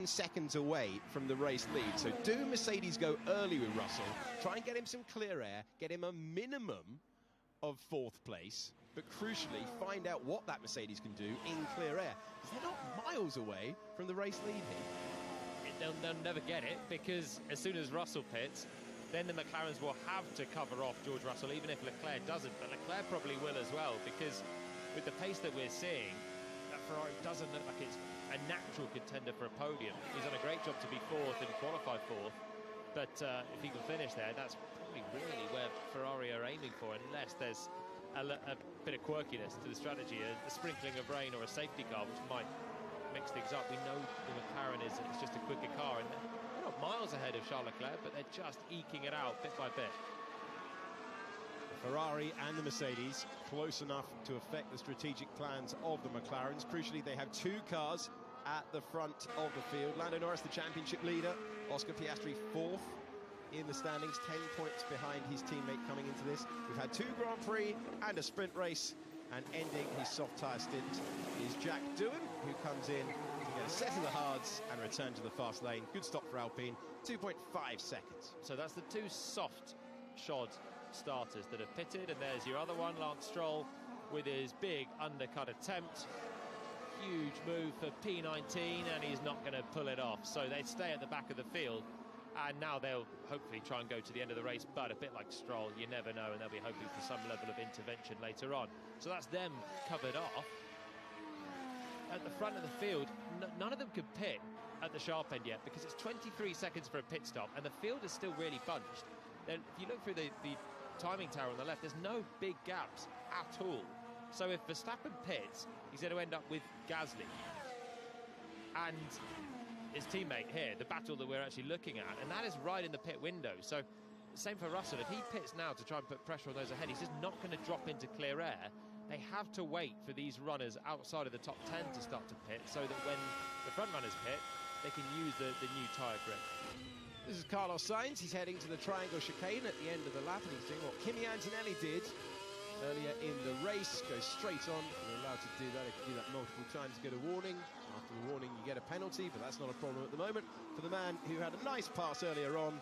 seconds away from the race lead. So do Mercedes go early with Russell, try and get him some clear air, get him a minimum of 4th place, but crucially find out what that Mercedes can do in clear air, because they're not miles away from the race lead here. They'll never get it, because as soon as Russell pits, then the McLarens will have to cover off George Russell, even if Leclerc doesn't. But Leclerc probably will as well, because with the pace that we're seeing, that Ferrari doesn't look like it's a natural contender for a podium. He's done a great job to be 4th and qualify 4th, but if he can finish there, that's probably really where Ferrari are aiming for, unless there's a bit of quirkiness to the strategy, a sprinkling of rain or a safety car, which might mix things up. We know the McLaren is it's just a quicker car, and they're not miles ahead of Charles Leclerc, but they're just eking it out bit by bit. Ferrari and the Mercedes close enough to affect the strategic plans of the McLarens. Crucially, they have 2 cars at the front of the field. Lando Norris, the championship leader. Oscar Piastri 4th in the standings, 10 points behind his teammate coming into this. We've had 2 Grand Prix and a sprint race, and ending his soft tyre stint is Jack Doohan, who comes in to get a set of the hards and return to the fast lane. Good stop for Alpine, 2.5 seconds. So that's the 2 soft shod starters that have pitted, and there's your other one, Lance Stroll, with his big undercut attempt. Huge move for P19, and he's not going to pull it off. So they stay at the back of the field, and now they'll hopefully try and go to the end of the race, but a bit like Stroll, you never know, and they'll be hoping for some level of intervention later on. So that's them covered off. At the front of the field, none of them could pit at the sharp end yet, because it's 23 seconds for a pit stop, and the field is still really bunched. Then if you look through the timing tower on the left, there's no big gaps at all. So if Verstappen pits, he's going to end up with Gasly and his teammate here, the battle that we're actually looking at, and that is right in the pit window. So same for Russell. If he pits now to try and put pressure on those ahead, he's just not going to drop into clear air. They have to wait for these runners outside of the top 10 to start to pit, so that when the front runners pit, they can use the new tyre grip. This is Carlos Sainz. He's heading to the triangle chicane at the end of the lap, and he's doing what Kimi Antonelli did earlier in the race. Goes straight on. You're allowed to do that. If you do that multiple times, you get a warning. After the warning, you get a penalty, but that's not a problem at the moment for the man who had a nice pass earlier on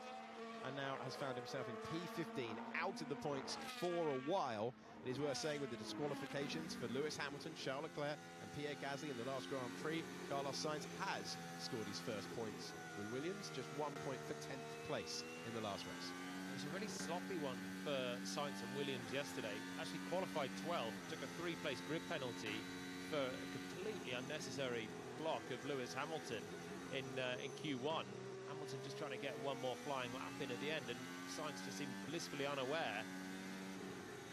and now has found himself in P15, out of the points for a while. It is worth saying, with the disqualifications for Lewis Hamilton, Charles Leclerc and Pierre Gasly in the last Grand Prix, Carlos Sainz has scored his first points with Williams, just 1 point for 10th place in the last race. It was a really sloppy one for Sainz and Williams yesterday. Actually qualified 12th, took a 3-place grid penalty for a completely unnecessary block of Lewis Hamilton in Q1. Hamilton just trying to get one more flying lap in at the end, and Sainz just seemed blissfully unaware.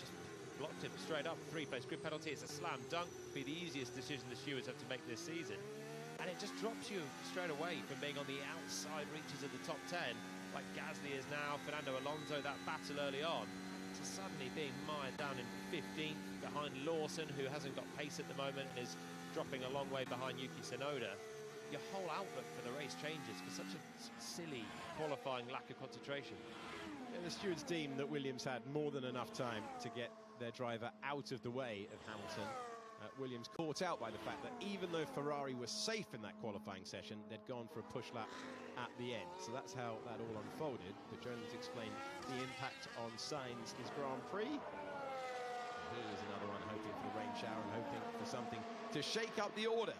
Just blocked him straight up. 3-place grid penalty. It's a slam dunk. Be the easiest decision the stewards have to make this season. And it just drops you straight away from being on the outside reaches of the top 10, like Gasly is now, Fernando Alonso, that battle early on, to suddenly being mired down in 15th behind Lawson, who hasn't got pace at the moment and is dropping a long way behind Yuki Tsunoda. Your whole outlook for the race changes for such a silly qualifying lack of concentration. Yeah, the stewards deemed that Williams had more than enough time to get their driver out of the way of Hamilton. Williams caught out by the fact that even though Ferrari was safe in that qualifying session, they'd gone for a push lap at the end. So that's how that all unfolded. The journalists explained the impact on Sainz's Grand Prix. Here's another one hoping for the rain shower and hoping for something to shake up the order.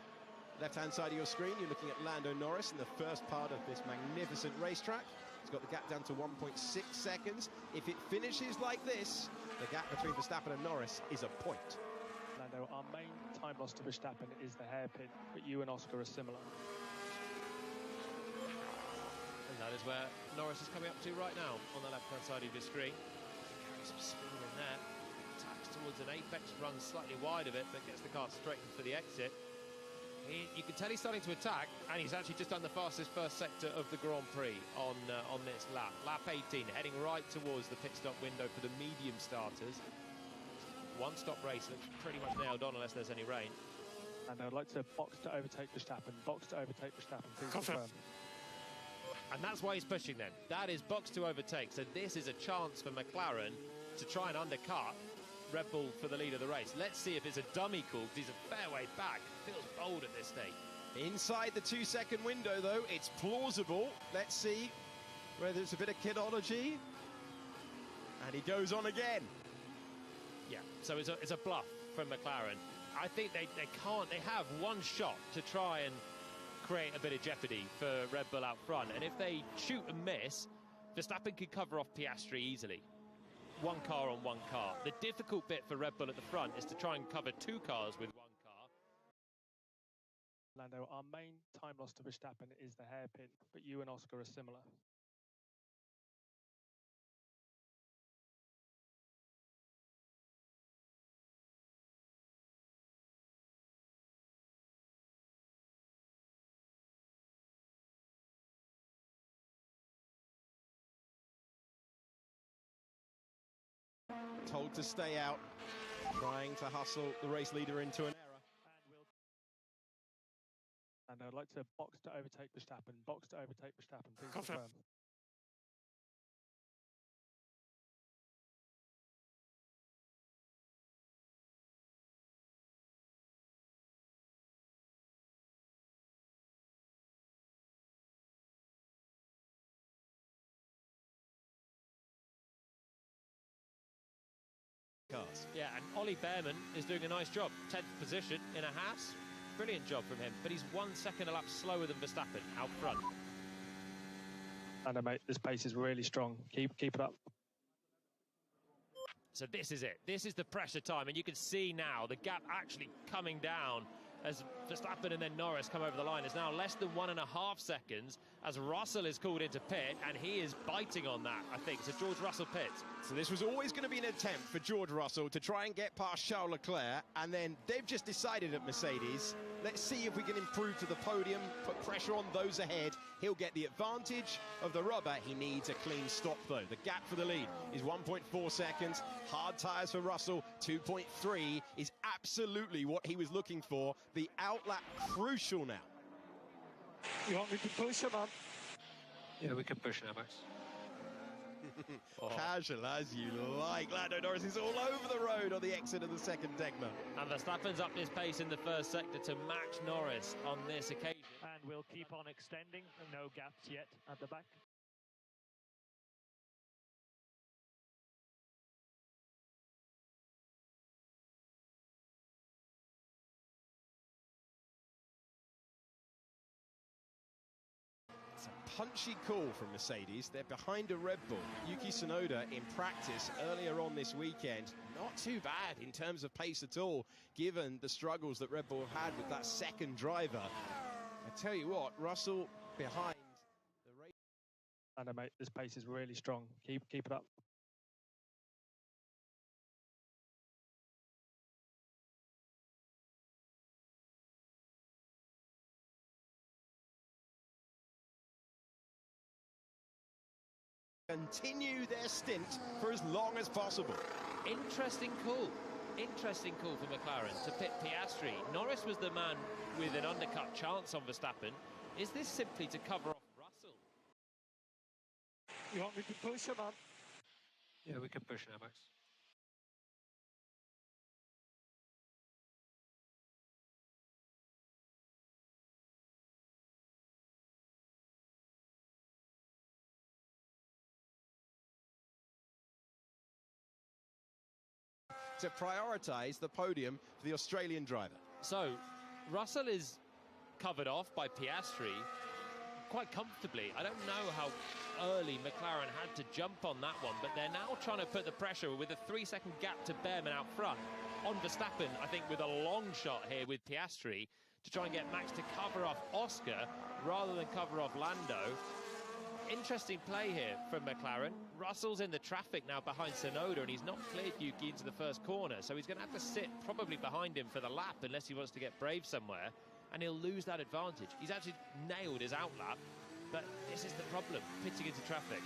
Left-hand side of your screen, you're looking at Lando Norris in the first part of this magnificent racetrack. He's got the gap down to 1.6 seconds. If it finishes like this, the gap between Verstappen and Norris is a point. Lando, our main time loss to Verstappen is the hairpin, but you and Oscar are similar. And that is where Norris is coming up to right now on the left-hand side of your screen. Carries some speed in there. Attacks towards an apex, runs slightly wide of it, but gets the car straightened for the exit. You can tell he's starting to attack, and he's actually just done the fastest first sector of the Grand Prix on this lap. Lap 18, heading right towards the pit stop window for the medium starters. One-stop race looks pretty much nailed on unless there's any rain. And I'd like to box to overtake Verstappen. Box to overtake Verstappen, please confirm. And that's why he's pushing them. That is box to overtake. So this is a chance for McLaren to try and undercut Red Bull for the lead of the race. Let's see if it's a dummy call, because he's a fair way back. Feels bold at this stage. Inside the 2-second window, though, it's plausible. Let's see whether it's a bit of kidology. And he goes on again. Yeah, so it's a bluff from McLaren. I think they have one shot to try and create a bit of jeopardy for Red Bull out front. And if they shoot and miss, Verstappen could cover off Piastri easily. One car on one car. The difficult bit for Red Bull at the front is to try and cover two cars with one car. Lando, our main time loss to Verstappen is the hairpin, but you and Oscar are similar. Told to stay out, trying to hustle the race leader into an error. And I'd like to box to overtake Verstappen. Box to overtake Verstappen, please confirm. Cars. Yeah, and Ollie Behrman is doing a nice job. 10th position in a Haas. Brilliant job from him, but he's 1 second a lap slower than Verstappen out front. Lando, mate, this pace is really strong. Keep it up. So this is it. This is the pressure time, and you can see now the gap actually coming down as Verstappen and then Norris come over the line. It's now less than 1.5 seconds as Russell is called into pit, and he is biting on that, I think. So George Russell pits. So this was always going to be an attempt for George Russell to try and get past Charles Leclerc, and then they've just decided at Mercedes, let's see if we can improve to the podium, put pressure on those ahead. He'll get the advantage of the rubber. He needs a clean stop, though. The gap for the lead is 1.4 seconds. Hard tyres for Russell, 2.3 is absolutely what he was looking for. The outlap crucial now. You want me to push him up? Yeah, we can push now, Max. Casual as you like. Lando Norris is all over the road on the exit of the second Degma. And Verstappen's up his pace in the first sector to match Norris on this occasion. And we'll keep on extending. No gaps yet at the back. It's a punchy call from Mercedes. They're behind a Red Bull. Yuki Tsunoda in practice earlier on this weekend. Not too bad in terms of pace at all, given the struggles that Red Bull have had with that second driver. I tell you what, Russell behind the race. Lando, mate, this pace is really strong. Keep it up. Continue their stint for as long as possible. Interesting call. Interesting call for McLaren to pit Piastri. Norris was the man with an undercut chance on Verstappen. Is this simply to cover off Russell? You want me to push him up? Yeah, we can push now, Max. To prioritise the podium for the Australian driver. So, Russell is covered off by Piastri quite comfortably. I don't know how early McLaren had to jump on that one, but they're now trying to put the pressure with a 3-second gap to Behrman out front on Verstappen, I think, with a long shot here with Piastri to try and get Max to cover off Oscar rather than cover off Lando. Interesting play here from McLaren. Russell's in the traffic now behind Tsunoda, and he's not cleared Yuki into the first corner, so he's going to have to sit probably behind him for the lap unless he wants to get brave somewhere, and he'll lose that advantage. He's actually nailed his outlap, but this is the problem, pitting into traffic.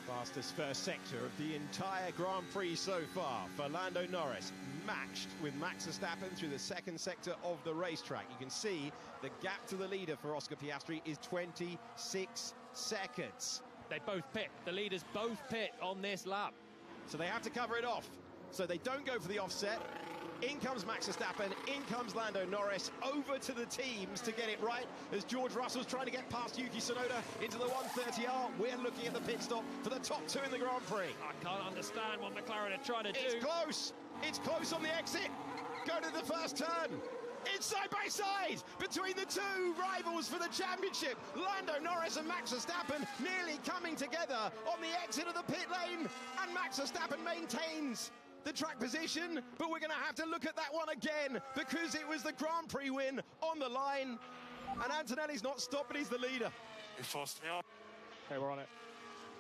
Fastest first sector of the entire Grand Prix so far for Lando Norris, matched with Max Verstappen through the second sector of the racetrack. You can see the gap to the leader for Oscar Piastri is 26 seconds. They both pit. The leaders both pit on this lap. So they have to cover it off. So they don't go for the offset. In comes Max Verstappen, in comes Lando Norris, over to the teams to get it right as George Russell's trying to get past Yuki Tsunoda into the 130R. We're looking at the pit stop for the top two in the Grand Prix. I can't understand what McLaren are trying to do. It's close. It's close on the exit. Go to the first turn. It's side by side between the two rivals for the championship. Lando Norris and Max Verstappen nearly coming together on the exit of the pit lane. And Max Verstappen maintains the track position, but we're going to have to look at that one again because it was the Grand Prix win on the line. And Antonelli's not stopped, but he's the leader. He forced me up. Okay, we're on it.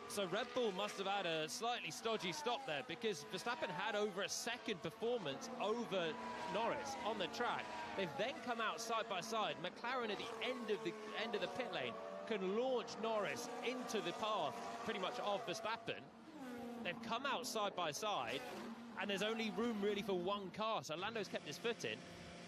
So Red Bull must have had a slightly stodgy stop there because Verstappen had over a second performance over Norris on the track. They've then come out side by side. McLaren at the end of the pit lane can launch Norris into the path pretty much of Verstappen. They've come out side by side, and there's only room really for one car, so Lando's kept his foot in.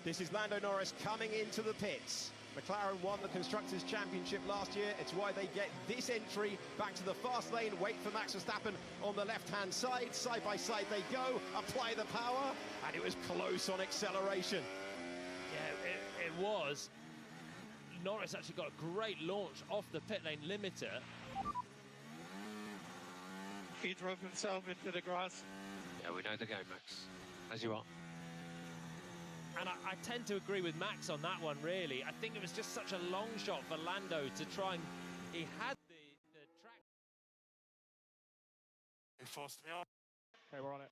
This is Lando Norris coming into the pits. McLaren won the Constructors' Championship last year. It's why they get this entry back to the fast lane. Wait for Max Verstappen on the left-hand side. Side by side they go, apply the power, and it was close on acceleration. Yeah, it was. Norris actually got a great launch off the pit lane limiter. He drove himself into the grass. Yeah, we know the game, Max. As you are. And I tend to agree with Max on that one, really. I think it was just such a long shot for Lando to try and... He had the track... He forced me up. Okay, we're on it.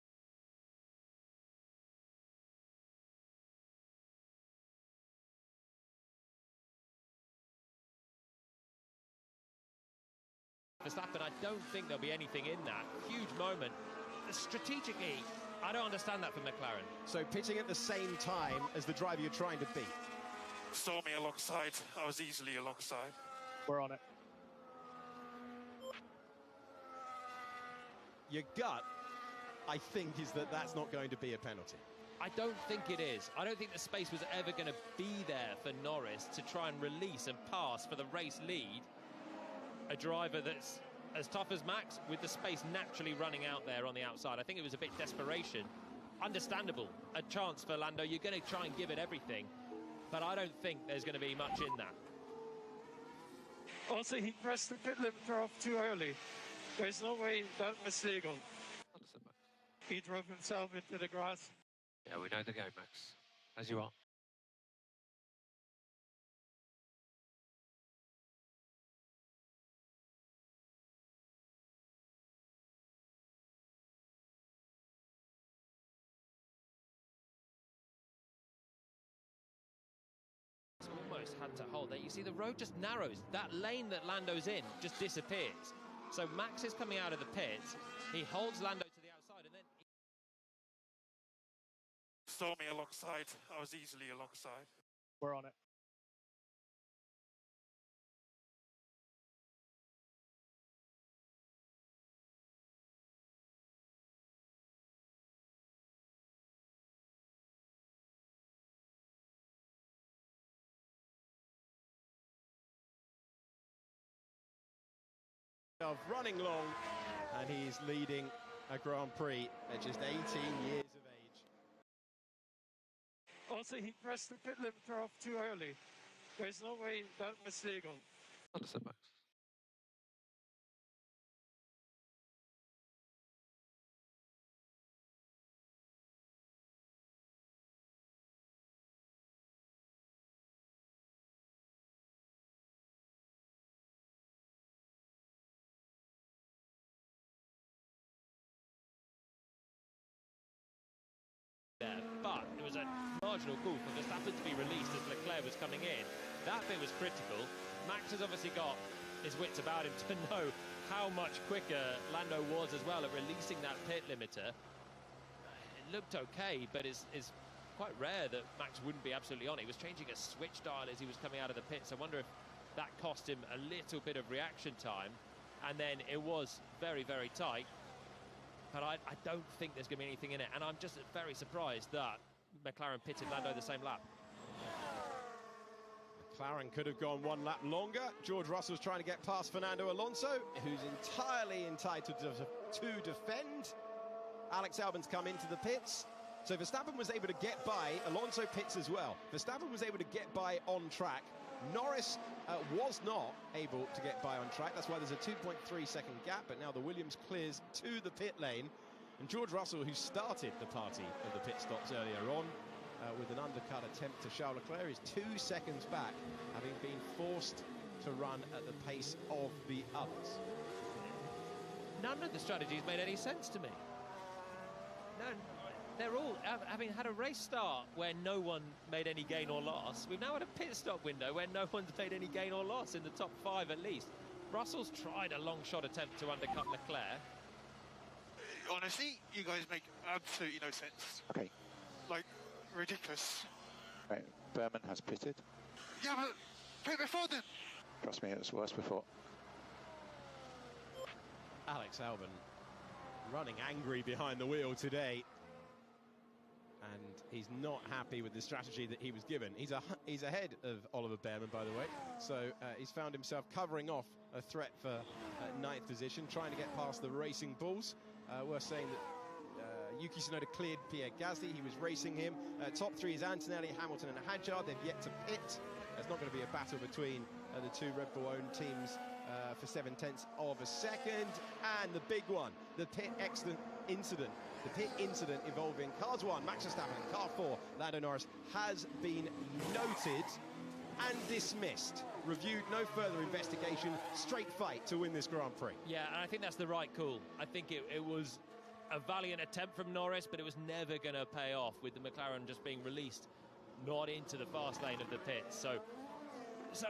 Verstappen, I don't think there'll be anything in that. Huge moment. Strategically, I don't understand that for McLaren. So pitting at the same time as the driver you're trying to beat. Saw me alongside. I was easily alongside. We're on it. Your gut, I think, is that that's not going to be a penalty. I don't think it is. I don't think the space was ever going to be there for Norris to try and release and pass for the race lead. A driver that's as tough as Max, with the space naturally running out there on the outside. I think it was a bit desperation. Understandable. A chance for Lando. You're going to try and give it everything. But I don't think there's going to be much in that. Also, he pressed the pit limiter off too early. There's no way that was legal. He drove himself into the grass. Yeah, we know the game, Max. As you are. Almost had to hold there. You see the road just narrows. That lane that Lando's in just disappears. So Max is coming out of the pit. He holds Lando to the outside and then... Saw me alongside. I was easily alongside. We're on it. Of running long, and he's leading a Grand Prix at just 18 years of age. Also, he pressed the pit limiter off too early. There's no way that was legal. Understood, Max. There, but it was a marginal call for Verstappen to be released as Leclerc was coming in. That bit was critical. Max has obviously got his wits about him to know how much quicker Lando was as well at releasing that pit limiter. It looked okay, but it's quite rare that Max wouldn't be absolutely on it. He was changing a switch dial as he was coming out of the pits. I wonder if that cost him a little bit of reaction time. And then it was very, very tight. But I don't think there's going to be anything in it. And I'm just very surprised that McLaren pitted Lando the same lap. McLaren could have gone one lap longer. George Russell's trying to get past Fernando Alonso, who's entirely entitled to defend. Alex Albon's come into the pits. So Verstappen was able to get by. Alonso pits as well. Verstappen was able to get by on track. Norris was not able to get by on track. That's why there's a 2.3 second gap. But now the Williams clears to the pit lane. And George Russell, who started the party of the pit stops earlier on, with an undercut attempt to Charles Leclerc, is 2 seconds back, having been forced to run at the pace of the others. None of the strategies made any sense to me. No, they're all having had a race start where no one made any gain or loss. We've now had a pit stop window where no one's made any gain or loss in the top 5 at least. Russell's tried a long shot attempt to undercut Leclerc. Honestly, you guys make absolutely no sense. Okay. Like, ridiculous. Right, Berman has pitted. Yeah, but pit before then. Trust me, it was worse before. Alex Albon running angry behind the wheel today. And he's not happy with the strategy that he was given. He's ahead of Oliver Bearman, by the way. So he's found himself covering off a threat for 9th position, trying to get past the Racing Bulls. We're saying that Yuki Tsunoda cleared Pierre Gasly. He was racing him. Top 3 is Antonelli, Hamilton and Hadjar. They've yet to pit. There's not going to be a battle between the 2 Red Bull-owned teams for 0.7 of a second. And the big one, the pit incident. The pit incident involving Cars 1, Max Verstappen, and Car 4, Lando Norris, has been noted and dismissed. Reviewed, no further investigation, straight fight to win this Grand Prix. Yeah, and I think that's the right call. I think it was a valiant attempt from Norris, but it was never going to pay off with the McLaren just being released, not into the fast lane of the pits. So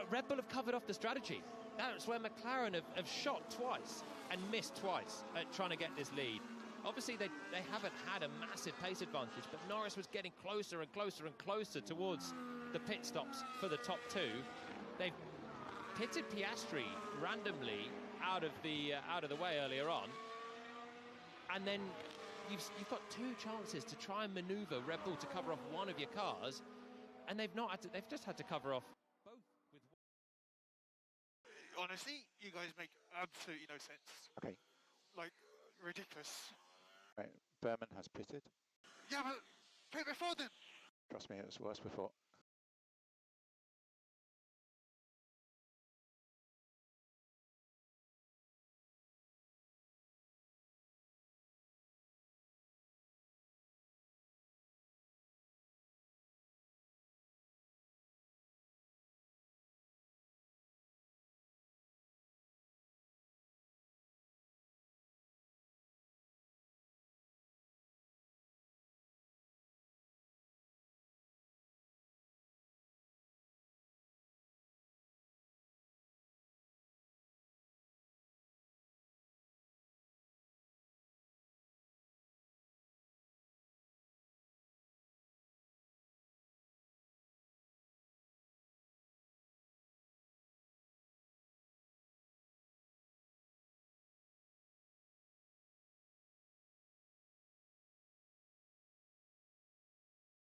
Red Bull have covered off the strategy. That's where McLaren have shot twice and missed twice at trying to get this lead. Obviously, they haven't had a massive pace advantage, but Norris was getting closer and closer and closer towards the pit stops for the top 2. They've pitted Piastri randomly out of the way earlier on, and then you've got 2 chances to try and manoeuvre Red Bull to cover off one of your cars, and they've just had to cover off both with one. Honestly, you guys make absolutely no sense. Okay. Like, ridiculous. Right, Berman has pitted. Yeah, but pit before then. Trust me, it was worse before.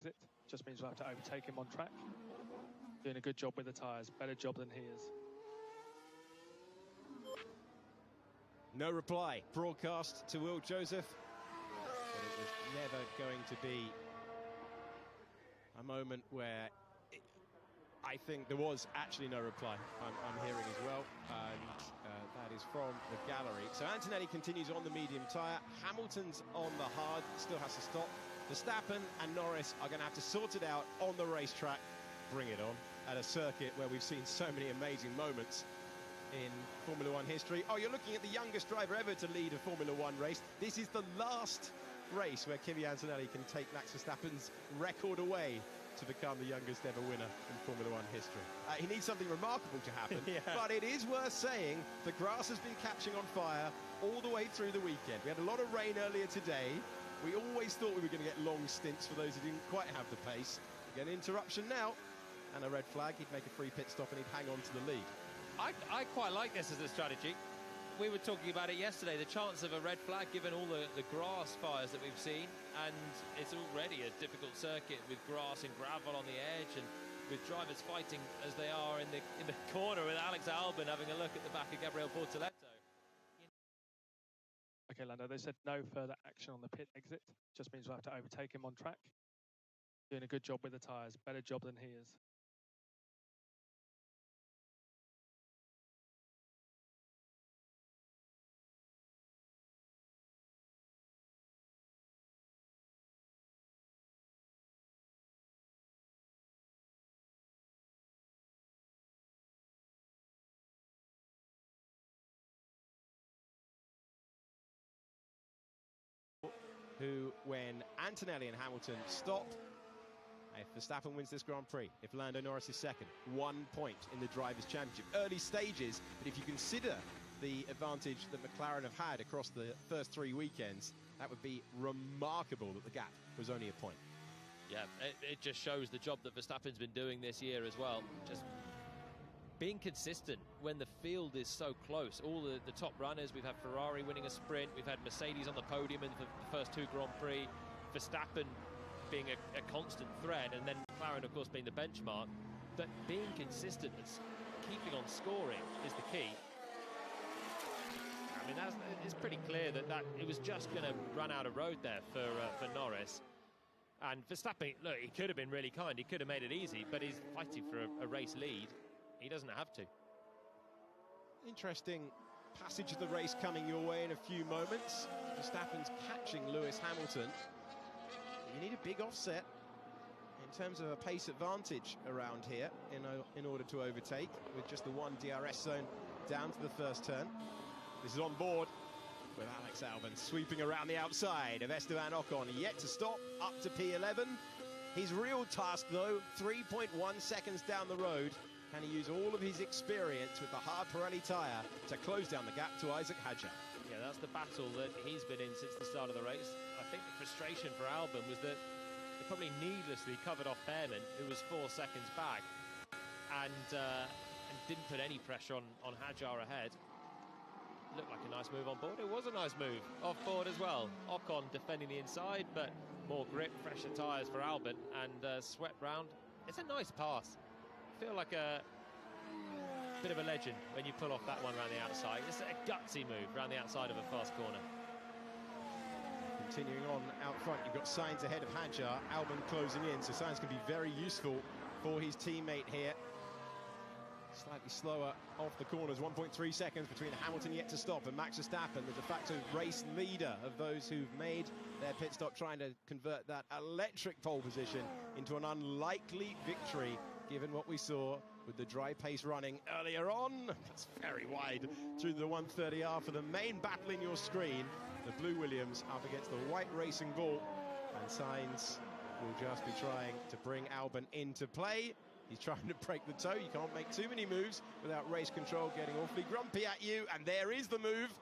It just means we'll have to overtake him on track. Doing a good job with the tyres, better job than he is. No reply broadcast to Will Joseph, but it was never going to be a moment where I think there was actually no reply. I'm hearing as well, and that is from the gallery. So Antonelli continues on the medium tyre. Hamilton's on the hard, still has to stop. Verstappen and Norris are going to have to sort it out on the racetrack. Bring it on at a circuit where we've seen so many amazing moments in Formula One history. Oh, you're looking at the youngest driver ever to lead a Formula One race. This is the last race where Kimi Antonelli can take Max Verstappen's record away to become the youngest ever winner in Formula One history. He needs something remarkable to happen, Yeah. but it is worth saying the grass has been catching on fire all the way through the weekend. We had a lot of rain earlier today. We always thought we were going to get long stints for those who didn't quite have the pace. We get an interruption now and a red flag. He'd make a free pit stop and he'd hang on to the lead. I quite like this as a strategy. We were talking about it yesterday, the chance of a red flag given all the grass fires that we've seen, and it's already a difficult circuit with grass and gravel on the edge, and with drivers fighting as they are in the corner, with Alex Albon having a look at the back of Gabriel Bortoleto. Okay, Lando, they said no further action on the pit exit. Just means we'll have to overtake him on track. Doing a good job with the tyres, better job than he is. Who, when Antonelli and Hamilton stop, if Verstappen wins this Grand Prix, if Lando Norris is second, 1 point in the Drivers' Championship. Early stages, but if you consider the advantage that McLaren have had across the first 3 weekends, that would be remarkable that the gap was only a point. Yeah, it just shows the job that Verstappen's been doing this year as well. Just being consistent when the field is so close. All the top runners, we've had Ferrari winning a sprint, we've had Mercedes on the podium in the first 2 Grand Prix, Verstappen being a constant threat, and then McLaren, of course, being the benchmark. But being consistent and keeping on scoring is the key. I mean, it's pretty clear that it was just going to run out of road there for Norris. And Verstappen, look, he could have been really kind, he could have made it easy, but he's fighting for a race lead. He doesn't have to. Interesting passage of the race coming your way in a few moments. Verstappen's catching Lewis Hamilton. You need a big offset in terms of a pace advantage around here in order to overtake, with just the 1 DRS zone down to the first turn. This is on board with Alex Albon sweeping around the outside of Esteban Ocon, yet to stop, up to P11. His real task, though, 3.1 seconds down the road. Can he use all of his experience with the hard Pirelli tyre to close down the gap to Isaac Hadjar? Yeah, that's the battle that he's been in since the start of the race. I think the frustration for Albon was that they probably needlessly covered off Behrman, who was 4 seconds back, and didn't put any pressure on Hadjar ahead. Looked like a nice move on board. It was a nice move off board as well. Ocon defending the inside, but more grip, fresher tyres for Albon, and swept round. It's a nice pass. Feel like a bit of a legend when you pull off that one around the outside. It's a gutsy move around the outside of a fast corner. Continuing on out front, you've got Sainz ahead of Hadjar, Albon closing in, so Sainz can be very useful for his teammate here. Slightly slower off the corners, 1.3 seconds between Hamilton yet to stop and Max Verstappen, the de facto race leader of those who've made their pit stop, trying to convert that electric pole position into an unlikely victory, given what we saw with the dry pace running earlier on. That's very wide through the 130R for the main battle in your screen. The Blue Williams up against the White Racing Bull, and Sainz will just be trying to bring Albon into play. He's trying to break the toe. You can't make too many moves without race control getting awfully grumpy at you, and there is the move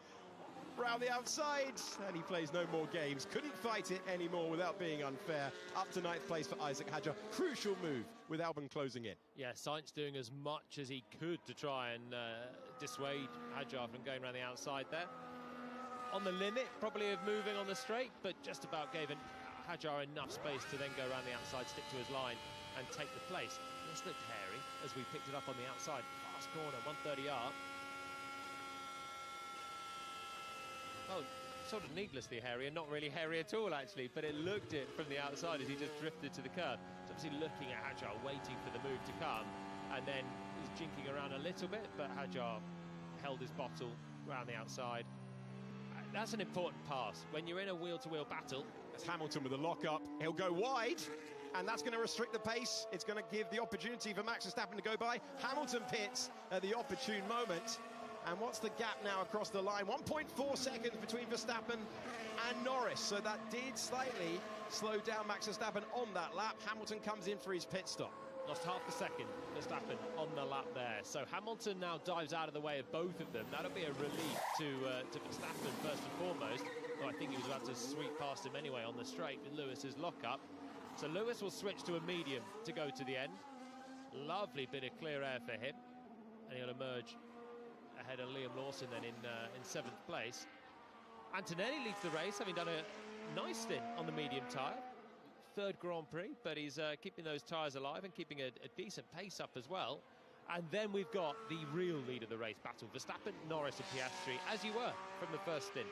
round the outside, and he plays no more games. Couldn't fight it anymore without being unfair. Up to 9th place for Isaac Hadjar. Crucial move with Albon closing in. Yeah, Sainz doing as much as he could to try and dissuade Hadjar from going around the outside there. On the limit, probably, of moving on the straight, but just about gave Hadjar enough space to then go around the outside, stick to his line, and take the place. This looked hairy as we picked it up on the outside. Fast corner, 130R. Oh, sort of needlessly hairy, and not really hairy at all, actually, but it looked it from the outside as he just drifted to the curb. So obviously looking at Hadjar, waiting for the move to come, and then he's jinking around a little bit, but Hadjar held his bottle around the outside. That's an important pass. When you're in a wheel-to-wheel battle... As Hamilton with a lock-up, he'll go wide, and that's going to restrict the pace. It's going to give the opportunity for Max Verstappen to go by. Hamilton pits at the opportune moment. And what's the gap now across the line? 1.4 seconds between Verstappen and Norris. So that did slightly slow down Max Verstappen on that lap. Hamilton comes in for his pit stop. Lost half a second, Verstappen on the lap there. So Hamilton now dives out of the way of both of them. That'll be a relief to Verstappen first and foremost. Though I think he was about to sweep past him anyway on the straight with Lewis's lock-up. So Lewis will switch to a medium to go to the end. Lovely bit of clear air for him. And he'll emerge ahead of Liam Lawson then in 7th place. Antonelli leads the race, having done a nice stint on the medium tyre. 3rd Grand Prix, but he's keeping those tyres alive and keeping a decent pace up as well. And then we've got the real lead of the race battle. Verstappen, Norris and Piastri, as you were from the first stint.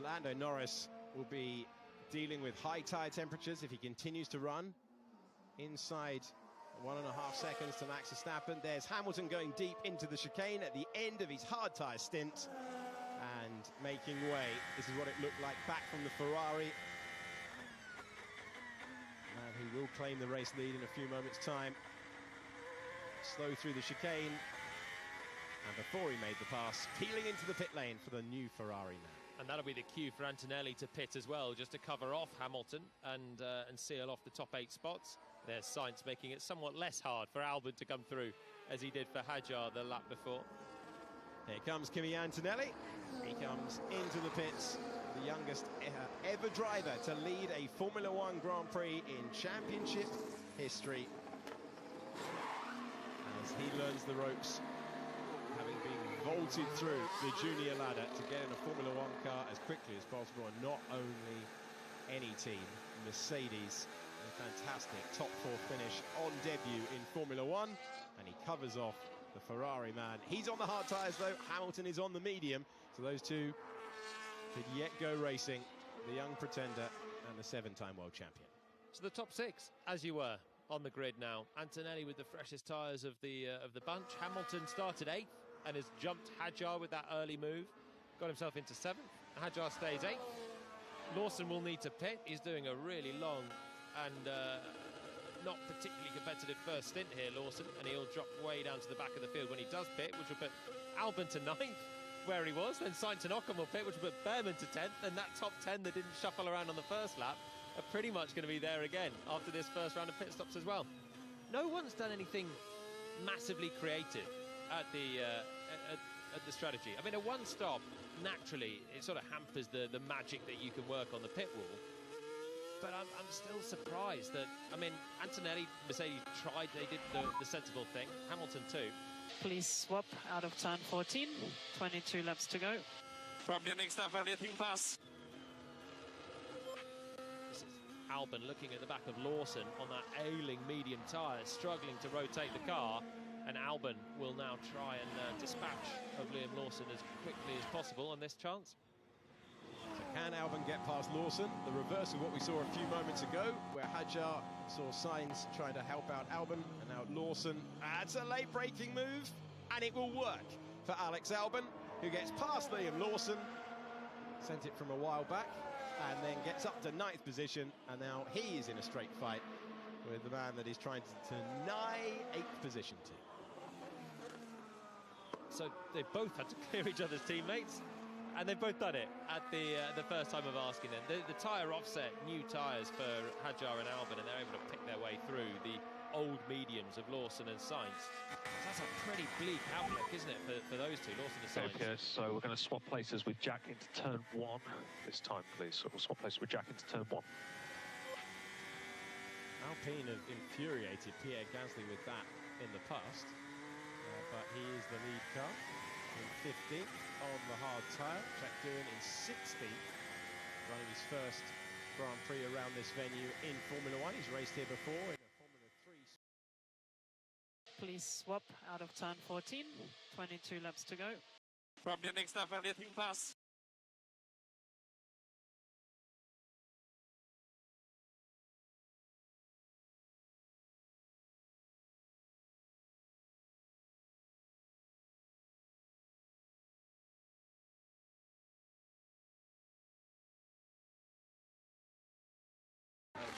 Lando Norris will be dealing with high tyre temperatures if he continues to run. Inside 1.5 seconds to Max Verstappen. There's Hamilton going deep into the chicane at the end of his hard tyre stint and making way. This is what it looked like back from the Ferrari. And he will claim the race lead in a few moments' time. Slow through the chicane. And before he made the pass, peeling into the pit lane for the new Ferrari now. And that'll be the cue for Antonelli to pit as well, just to cover off Hamilton and seal off the top 8 spots. There's Sainz making it somewhat less hard for Albon to come through, as he did for Hadjar the lap before. Here comes Kimi Antonelli. He comes into the pits, the youngest ever driver to lead a Formula One Grand Prix in championship history. As he learns the ropes, having been vaulted through the junior ladder to get in a Formula One car as quickly as possible, and not only any team, Mercedes, a fantastic top 4 finish on debut in Formula One, and he covers off the Ferrari man. He's on the hard tyres though, Hamilton is on the medium, so those two could yet go racing, the young pretender and the 7-time world champion. So the top 6, as you were, on the grid now. Antonelli with the freshest tyres of the bunch. Hamilton started 8th and has jumped Hadjar with that early move. Got himself into 7th. Hadjar stays 8th. Lawson will need to pit. He's doing a really long and not particularly competitive first stint here, Lawson, and he'll drop way down to the back of the field when he does pit, which will put Albon to 9th, where he was. Then Sainz and Ocon will pit, which will put Behrman to 10th, and that top 10 that didn't shuffle around on the first lap are pretty much going to be there again after this first round of pit stops as well. No one's done anything massively creative at the strategy. I mean, a one stop, naturally, it sort of hampers the magic that you can work on the pit wall. But I'm still surprised that, I mean, Antonelli, Mercedes tried, they did the sensible thing. Hamilton too. Please swap out of turn 14, 22 laps to go. From your next lap, anything pass. This is Albon looking at the back of Lawson on that ailing medium tyre, struggling to rotate the car. And Albon will now try and dispatch of Liam Lawson as quickly as possible on this chance. So can Albon get past Lawson? The reverse of what we saw a few moments ago, where Hadjar saw Sainz trying to help out Albon, and now Lawson. That's a late braking move, and it will work for Alex Albon, who gets past Liam Lawson, sent it from a while back, and then gets up to 9th position, and now he is in a straight fight with the man that he's trying to deny 8th position to. So they both had to clear each other's teammates, and they've both done it at the first time of asking them. The tyre offset, new tyres for Hadjar and Albon, and they're able to pick their way through the old mediums of Lawson and Sainz. That's a pretty bleak outlook, isn't it, for those two, Lawson and Sainz? Okay, so we're going to swap places with Jack into turn 1 this time, please. So we'll swap places with Jack into turn 1. Alpine have infuriated Pierre Gasly with that in the past, but he is the lead car in 15th on the hard tyre. Jack Doohan in 16th, running his first Grand Prix around this venue in Formula One. He's raced here before in a Formula 3. Please swap out of turn 14, 22 laps to go. From your next lap, anything pass.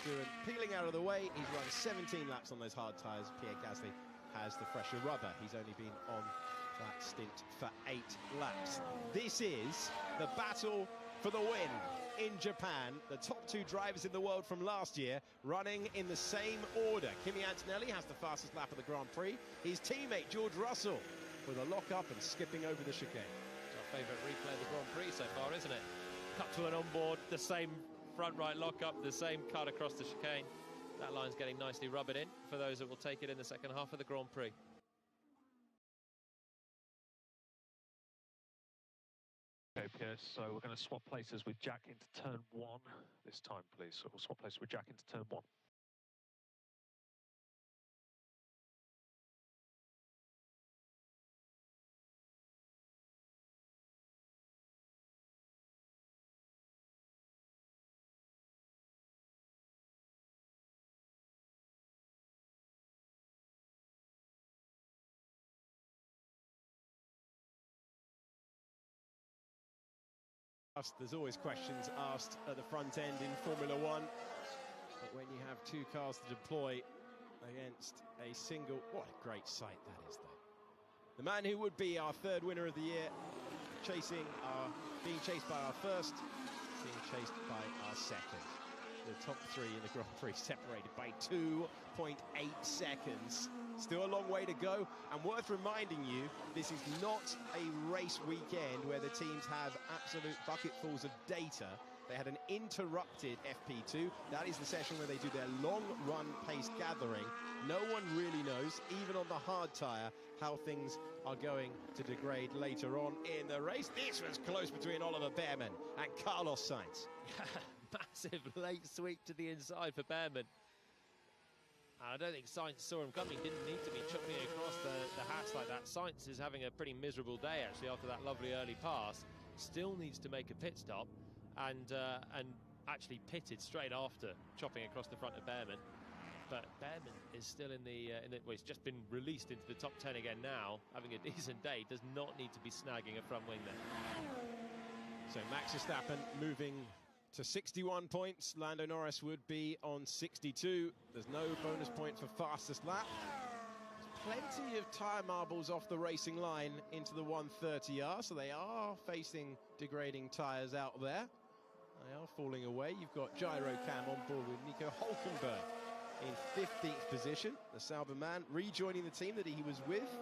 Doohan peeling out of the way. He's run 17 laps on those hard tyres. Pierre Gasly has the fresher rubber. He's only been on that stint for 8 laps. This is the battle for the win in Japan. The top 2 drivers in the world from last year running in the same order. Kimi Antonelli has the fastest lap of the Grand Prix. His teammate George Russell with a lock-up and skipping over the chicane. It's our favourite replay of the Grand Prix so far, isn't it? Cut to an onboard, the same front right lock-up, the same cut across the chicane. That line's getting nicely rubbered in for those that will take it in the second half of the Grand Prix. Okay, Pierce, so we're going to swap places with Jack into turn 1 this time, please. So we'll swap places with Jack into turn 1. There's always questions asked at the front end in Formula One, but when you have two cars to deploy against a single, what a great sight that is, though. The man who would be our third winner of the year, being chased by our first, being chased by our second. The top three in the Grand Prix separated by 2.8 seconds. Still a long way to go, and worth reminding you, this is not a race weekend where the teams have absolute bucketfuls of data. They had an interrupted FP2. That is the session where they do their long run pace gathering. No one really knows, even on the hard tyre, how things are going to degrade later on in the race. This was close between Oliver Behrman and Carlos Sainz. Massive late sweep to the inside for Behrman. I don't think Sainz saw him coming. Didn't need to be chucking across the hatch like that. Sainz is having a pretty miserable day, actually, after that lovely early pass. Still needs to make a pit stop, and actually pitted straight after chopping across the front of Behrman. But Behrman is still well, he's just been released into the top 10 again now, having a decent day. Does not need to be snagging a front wing there. So Max Verstappen moving to 61 points. Lando Norris would be on 62. There's no bonus point for fastest lap. There's plenty of tyre marbles off the racing line into the 130R, so they are facing degrading tyres out there. They are falling away. You've got Gyro Cam on board with Nico Hülkenberg in 15th position. The Sauber man rejoining the team that he was with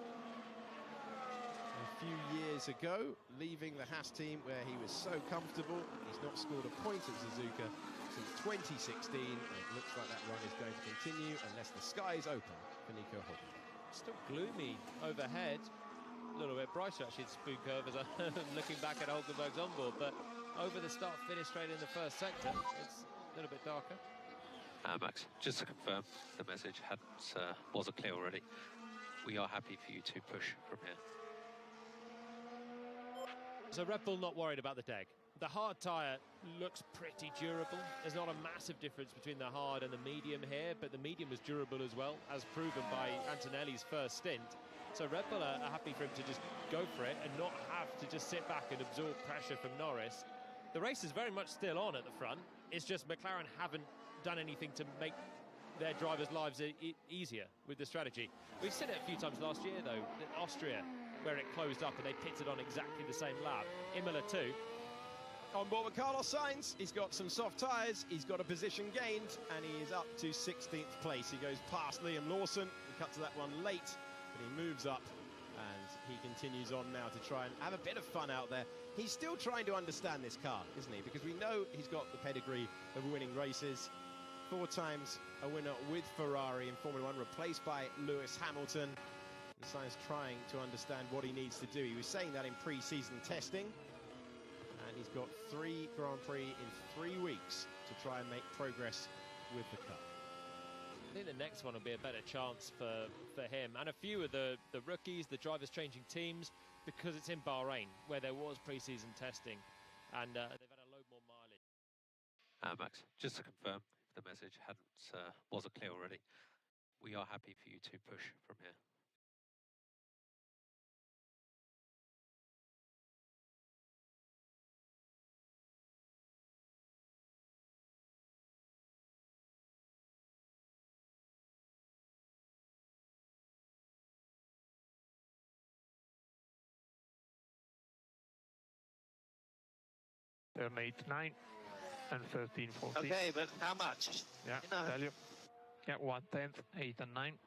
a few years ago, leaving the Haas team where he was so comfortable. He's not scored a point at Suzuka since 2016, and it looks like that run is going to continue unless the sky is open for Nico Hülkenberg. Still gloomy overhead. A little bit brighter actually at Spoon Curve as I'm looking back at Hülkenberg's onboard, but over the start-finish straight in the first sector, it's a little bit darker. Max, just to confirm, the message wasn't clear already. We are happy for you to push from here. So Red Bull not worried about the deg. The hard tyre looks pretty durable. There's not a massive difference between the hard and the medium here, but the medium was durable as well, as proven by Antonelli's first stint. So Red Bull are happy for him to just go for it and not have to just sit back and absorb pressure from Norris. The race is very much still on at the front. It's just McLaren haven't done anything to make their drivers' lives easier with the strategy. We've seen it a few times last year, though. In Austria, where it closed up and they pitted on exactly the same lap. Imola too. On board with Carlos Sainz, he's got some soft tyres, he's got a position gained, and he is up to 16th place. He goes past Liam Lawson, he cut to that one late, but he moves up, and he continues on now to try and have a bit of fun out there. He's still trying to understand this car, isn't he? Because we know he's got the pedigree of winning races. 4 times a winner with Ferrari in Formula 1, replaced by Lewis Hamilton. And Sainz trying to understand what he needs to do. He was saying that in pre-season testing. And he's got 3 Grand Prix in 3 weeks to try and make progress with the car. I think the next one will be a better chance for him. And a few of the rookies, the drivers changing teams, because it's in Bahrain, where there was pre-season testing. And they've had a load more mileage. Max, just to confirm, if the message wasn't clear already, we are happy for you to push from here. Turn 8, 9, and 13, 14. Okay, but how much? Yeah, You know. tell you. Yeah, 1/10, 8 and 9.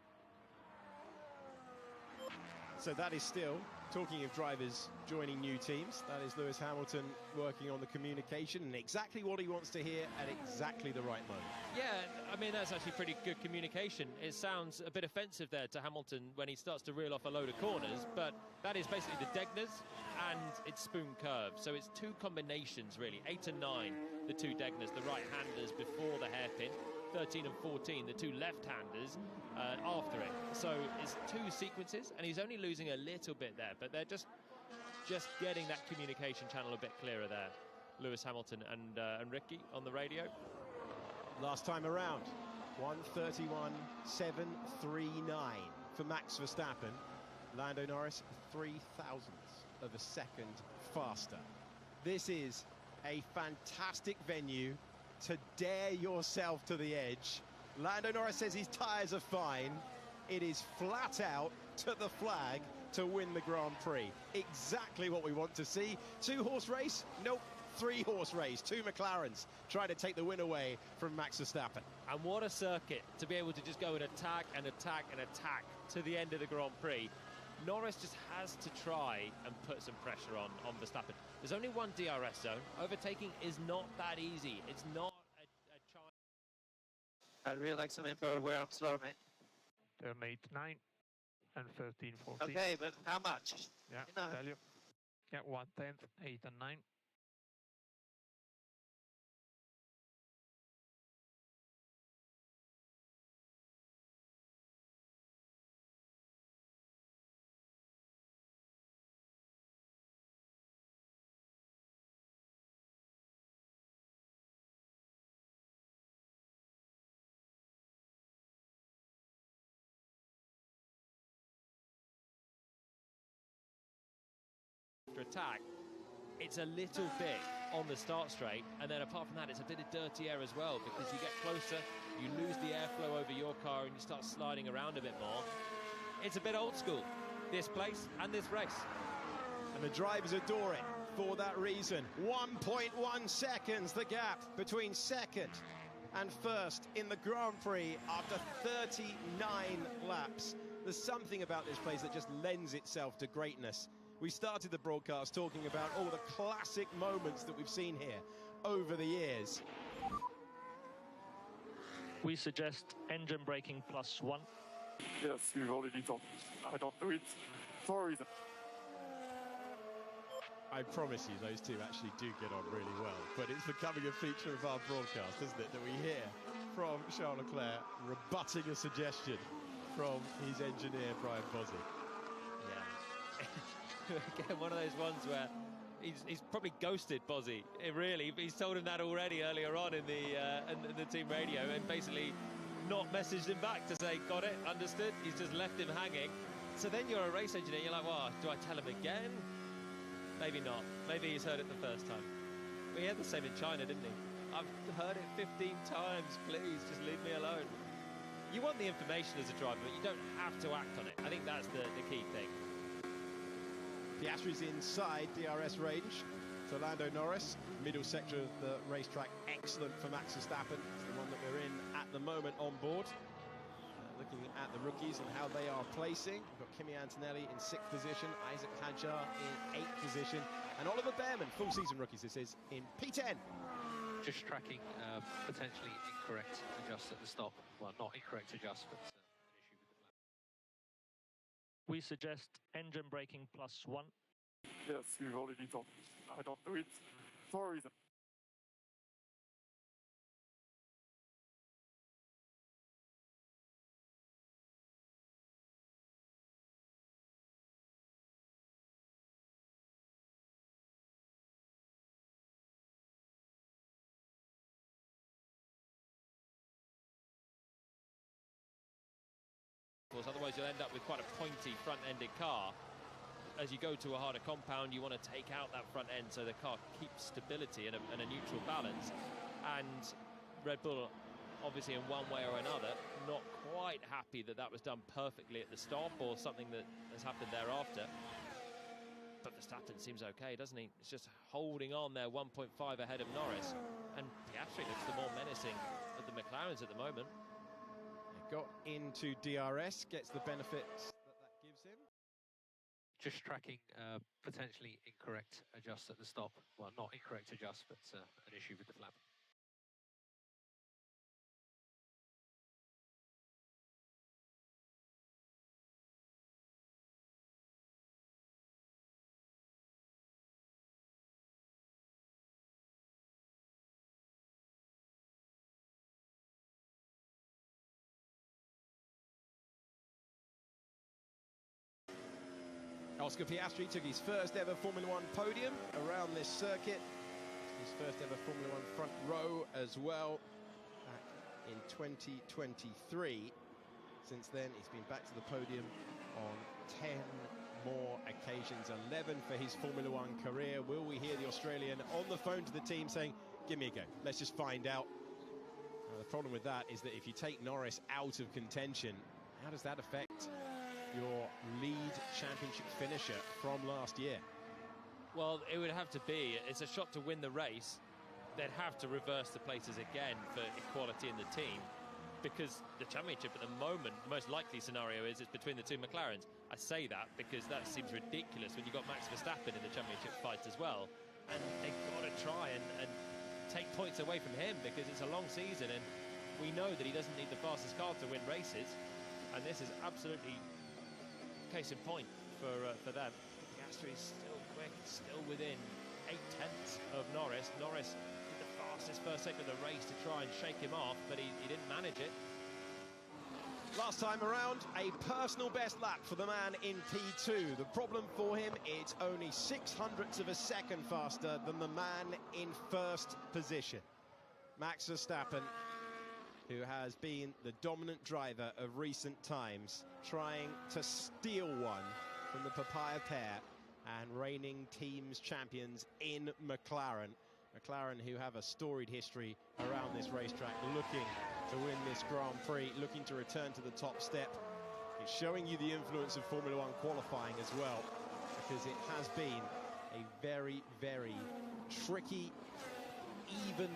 So that is still, talking of drivers joining new teams, that is Lewis Hamilton working on the communication and exactly what he wants to hear at exactly the right moment. Yeah, I mean, that's actually pretty good communication. It sounds a bit offensive there to Hamilton when he starts to reel off a load of corners, but that is basically the Degners and it's Spoon Curve. So it's 2 combinations, really. 8 and 9, the 2 Degners, the right-handers before the hairpin. 13 and 14, the 2 left-handers after it. So it's 2 sequences, and he's only losing a little bit there, but they're just getting that communication channel a bit clearer there. Lewis Hamilton and Ricky on the radio. Last time around, 1:31.739 for Max Verstappen. Lando Norris, 0.003 of a second faster. This is A fantastic venue to dare yourself to the edge. Lando Norris says his tyres are fine. It is flat out to the flag to win the Grand Prix. Exactly what we want to see. 2-horse race? Nope. 3-horse race. 2 McLarens trying to take the win away from Max Verstappen. And what a circuit to be able to just go and attack and attack and attack to the end of the Grand Prix. Norris just has to try and put some pressure on Verstappen. There's only one DRS zone. Overtaking is not that easy. It's not a chance. I'd really like some info where I'm slow, mate. Turn 8-9 and 13-14. Okay, but how much? Yeah, You know. tell you. Yeah, 1/10, 8 and 9. Attack, it's a little bit on the start straight, and then apart from that it's a bit of dirty air as well, because you get closer, you lose the airflow over your car and you start sliding around a bit more. It's a bit old school, this place and this race. And the drivers adore it for that reason. 1.1 seconds the gap between second and first in the Grand Prix after 39 laps. There's something about this place that just lends itself to greatness. We started the broadcast talking about all the classic moments that we've seen here over the years. We suggest engine braking +1. Yes, we've already done. I don't do it for a reason. I promise you those two actually do get on really well, but it's becoming a feature of our broadcast, isn't it, that we hear from Charles Leclerc rebutting a suggestion from his engineer Brian Bozzi. Yeah. Again, one of those ones where he's probably ghosted Bozzi. Really, he's told him that already earlier on in the team radio, and basically not messaged him back to say, got it, understood. He's just left him hanging. So then you're a race engineer, you're like, well, do I tell him again? Maybe not. Maybe he's heard it the first time. He had the same in China, didn't he? I've heard it 15 times, please, just leave me alone. You want the information as a driver, but you don't have to act on it. I think that's the key thing. Piastri's inside DRS range to Lando Norris. Middle sector of the racetrack, excellent for Max Verstappen. It's the one that we're in at the moment on board. Looking at the rookies and how they are placing. We've got Kimi Antonelli in 6th position, Isaac Hadjar in 8th position, and Oliver Behrman, full season rookies this is, in P10. Just tracking potentially incorrect adjust at the stop. Well, not incorrect adjust, but an issue with the flag. We suggest engine braking +1. Yes, we've already done. I don't do it for a reason. Otherwise you'll end up with quite a pointy front-ended car. As you go to a harder compound, you want to take out that front end so the car keeps stability and a neutral balance. And Red Bull, obviously in one way or another, not quite happy that that was done perfectly at the stop or something that has happened thereafter. But Verstappen seems okay, doesn't he? It's just holding on there, 1.5 ahead of Norris. And Piastri looks the more menacing of the McLarens at the moment. Got into DRS, gets the benefits that gives him. Just tracking potentially incorrect adjust at the stop. Well, not incorrect adjust, but an issue with the flap. Oscar Piastri took his first ever Formula One podium around this circuit. His first ever Formula One front row as well back in 2023. Since then, he's been back to the podium on 10 more occasions, 11 for his Formula One career. Will we hear the Australian on the phone to the team saying, give me a go, let's just find out? The problem with that is that if you take Norris out of contention, how does that affect your lead championship finisher from last year? Well, it would have to be, it's a shot to win the race. They'd have to reverse the places again for equality in the team, because the championship at the moment, the most likely scenario is it's between the two McLarens. I say that because that seems ridiculous when you've got Max Verstappen in the championship fight as well, and they've got to try and take points away from him, because it's a long season and we know that he doesn't need the fastest car to win races, and this is absolutely case in point for them. Piastri is still quick, still within 0.8 of Norris. Norris did the fastest first second of the race to try and shake him off, but he didn't manage it. Last time around, a personal best lap for the man in P2. The problem for him, it's only 0.06 of a second faster than the man in first position. Max Verstappen, who has been the dominant driver of recent times, trying to steal one from the papaya pair and reigning teams champions in McLaren. McLaren, who have a storied history around this racetrack, looking to win this Grand Prix, looking to return to the top step. It's showing you the influence of Formula One qualifying as well, because it has been a very, very tricky, even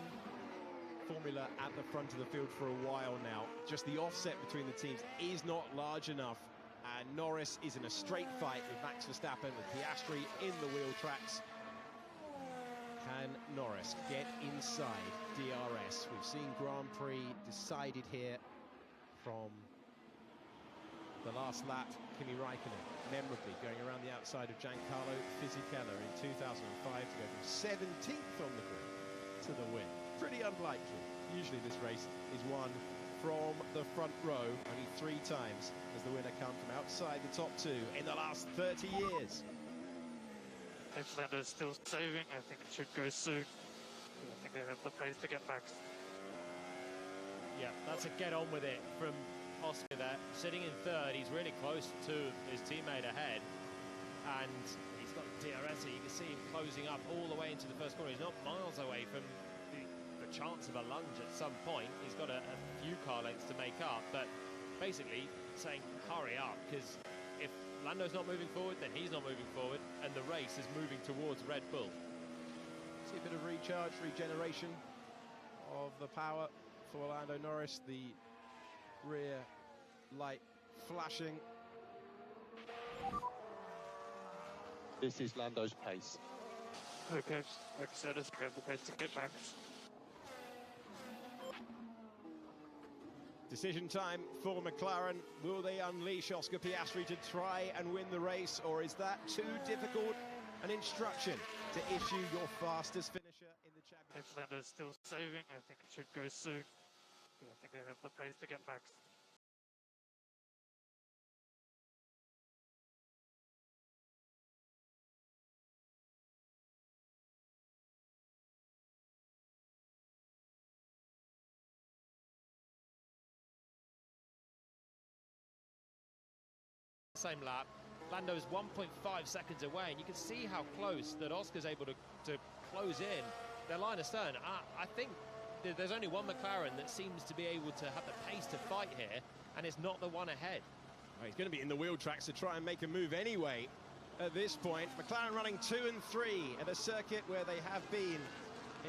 formula at the front of the field for a while now. Just the offset between the teams is not large enough, and Norris is in a straight fight with Max Verstappen, with Piastri in the wheel tracks. Can Norris get inside DRS? We've seen Grand Prix decided here from the last lap. Kimi Raikkonen, memorably going around the outside of Giancarlo Fisichella in 2005 to go from 17th on the grid to the win. Pretty unlikely. Usually this race is won from the front row, only 3 times has the winner come from outside the top 2 in the last 30 years. If Lando's still saving, I think it should go soon. I think they have the pace to get Max. Yeah, that's a get on with it from Oscar there. Sitting in third, he's really close to his teammate ahead, and he's got DRS, so you can see him closing up all the way into the first corner. He's not miles away from the chance of a lunge at some point. He's got a few car lengths to make up, but basically saying hurry up, because if Lando's not moving forward, then he's not moving forward, and the race is moving towards Red Bull. See a bit of recharge, regeneration of the power for Lando Norris. The rear light flashing. This is Lando's pace. Okay, like I said, it's have the pace to get Max. Decision time for McLaren. Will they unleash Oscar Piastri to try and win the race, or is that too difficult an instruction to issue your fastest finisher in the championship? If Lando's still saving, I think it should go soon. I think they have the pace to get Max. Same lap, Lando's 1.5 seconds away, and you can see how close that Oscar's able to close in their line astern. I think there's only one McLaren that seems to be able to have the pace to fight here, and it's not the one ahead. Well, he's going to be in the wheel tracks to try and make a move anyway at this point. McLaren running 2 and 3 at a circuit where they have been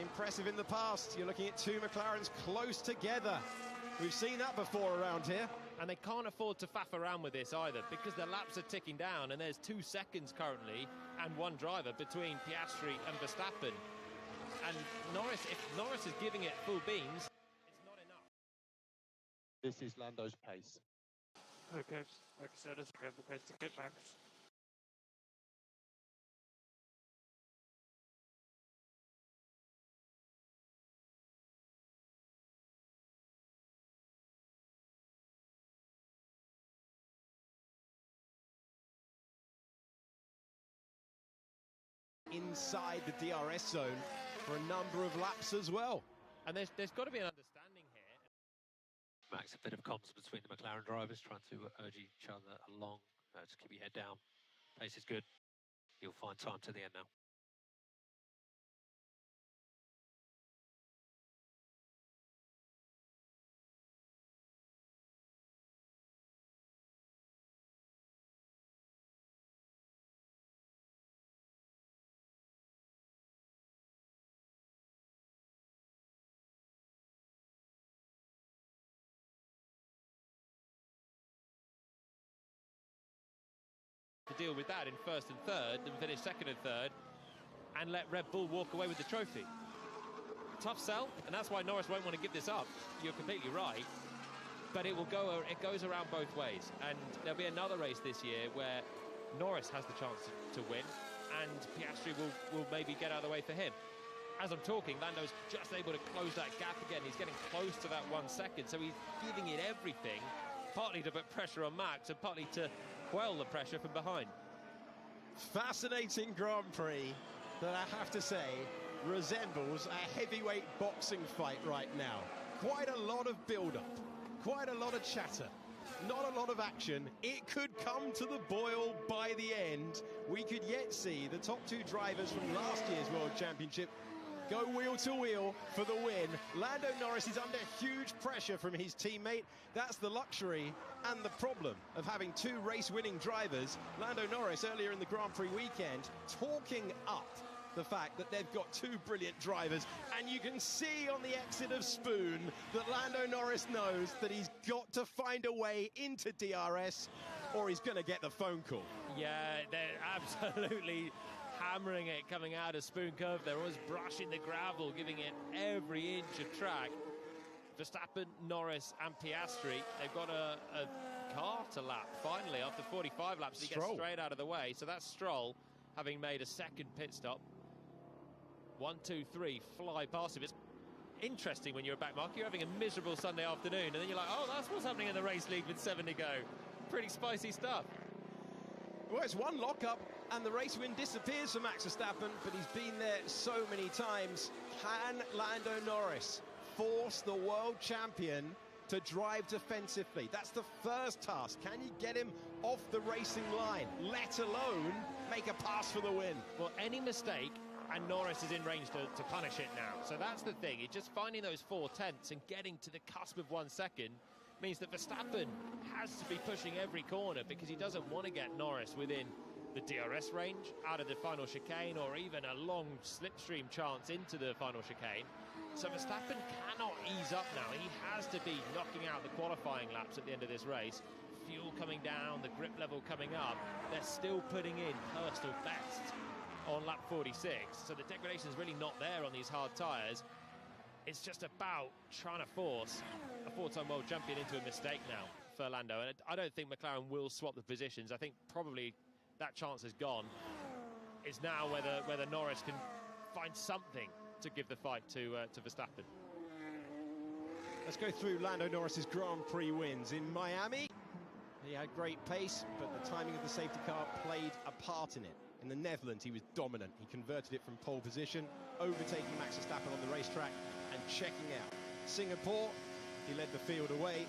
impressive in the past. You're looking at 2 McLarens close together. We've seen that before around here. And they can't afford to faff around with this either, because the laps are ticking down, and there's 2 seconds currently and 1 driver between Piastri and Verstappen. And Norris, if Norris is giving it full beams, it's not enough. This is Lando's pace. Okay, like I said, it's have the pace to get Max. Inside the DRS zone for a number of laps as well. And there's got to be an understanding here. Max, a bit of comms between the McLaren drivers trying to urge each other along. Just keep your head down. Pace is good. You'll find time to the end now. To deal with that in first and third, and finish second and third, and let Red Bull walk away with the trophy. Tough sell, and that's why Norris won't want to give this up. You're completely right, but it goes around both ways, and there'll be another race this year where Norris has the chance to win, and Piastri will maybe get out of the way for him. As I'm talking, Lando's just able to close that gap again. He's getting close to that 1 second, so he's giving it everything, partly to put pressure on Max and partly to quell the pressure from behind. Fascinating Grand Prix that I have to say resembles a heavyweight boxing fight right now. Quite a lot of build-up, quite a lot of chatter, not a lot of action. It could come to the boil by the end. We could yet see the top two drivers from last year's World Championship go wheel to wheel for the win. Lando Norris is under huge pressure from his teammate. That's the luxury and the problem of having two race-winning drivers. Lando Norris earlier in the Grand Prix weekend talking up the fact that they've got two brilliant drivers, and you can see on the exit of Spoon that Lando Norris knows that he's got to find a way into DRS or he's going to get the phone call. Yeah, they're absolutely hammering it coming out of Spoon Curve. They're always brushing the gravel, giving it every inch of track. Verstappen, Norris and Piastri, they've got a car to lap finally after 45 laps. He gets straight out of the way, so that's Stroll having made a second pit stop. 1, 2, 3 fly past him. It's interesting when you're back, Mark. You're having a miserable Sunday afternoon and then you're like, oh, that's what's happening in the race league with 7 to go. Pretty spicy stuff. Well, it's one lockup and the race win disappears for Max Verstappen, but he's been there so many times. Can Lando Norris force the world champion to drive defensively? That's the first task. Can you get him off the racing line, let alone make a pass for the win? Well, any mistake and Norris is in range to punish it now. So that's the thing. It's just finding those 4/10 and getting to the cusp of 1 second means that Verstappen has to be pushing every corner because he doesn't want to get Norris within the DRS range, out of the final chicane, or even a long slipstream chance into the final chicane. So Verstappen cannot ease up now. He has to be knocking out the qualifying laps at the end of this race. Fuel coming down, the grip level coming up. They're still putting in personal bests on lap 46. So the degradation is really not there on these hard tyres. It's just about trying to force a 4-time world champion into a mistake now for Lando. And I don't think McLaren will swap the positions. I think probably that chance is gone. It's now whether Norris can find something to give the fight to Verstappen. Let's go through Lando Norris's Grand Prix wins. In Miami, he had great pace, but the timing of the safety car played a part in it. In the Netherlands, he was dominant. He converted it from pole position, overtaking Max Verstappen on the racetrack and checking out. Singapore, he led the field away.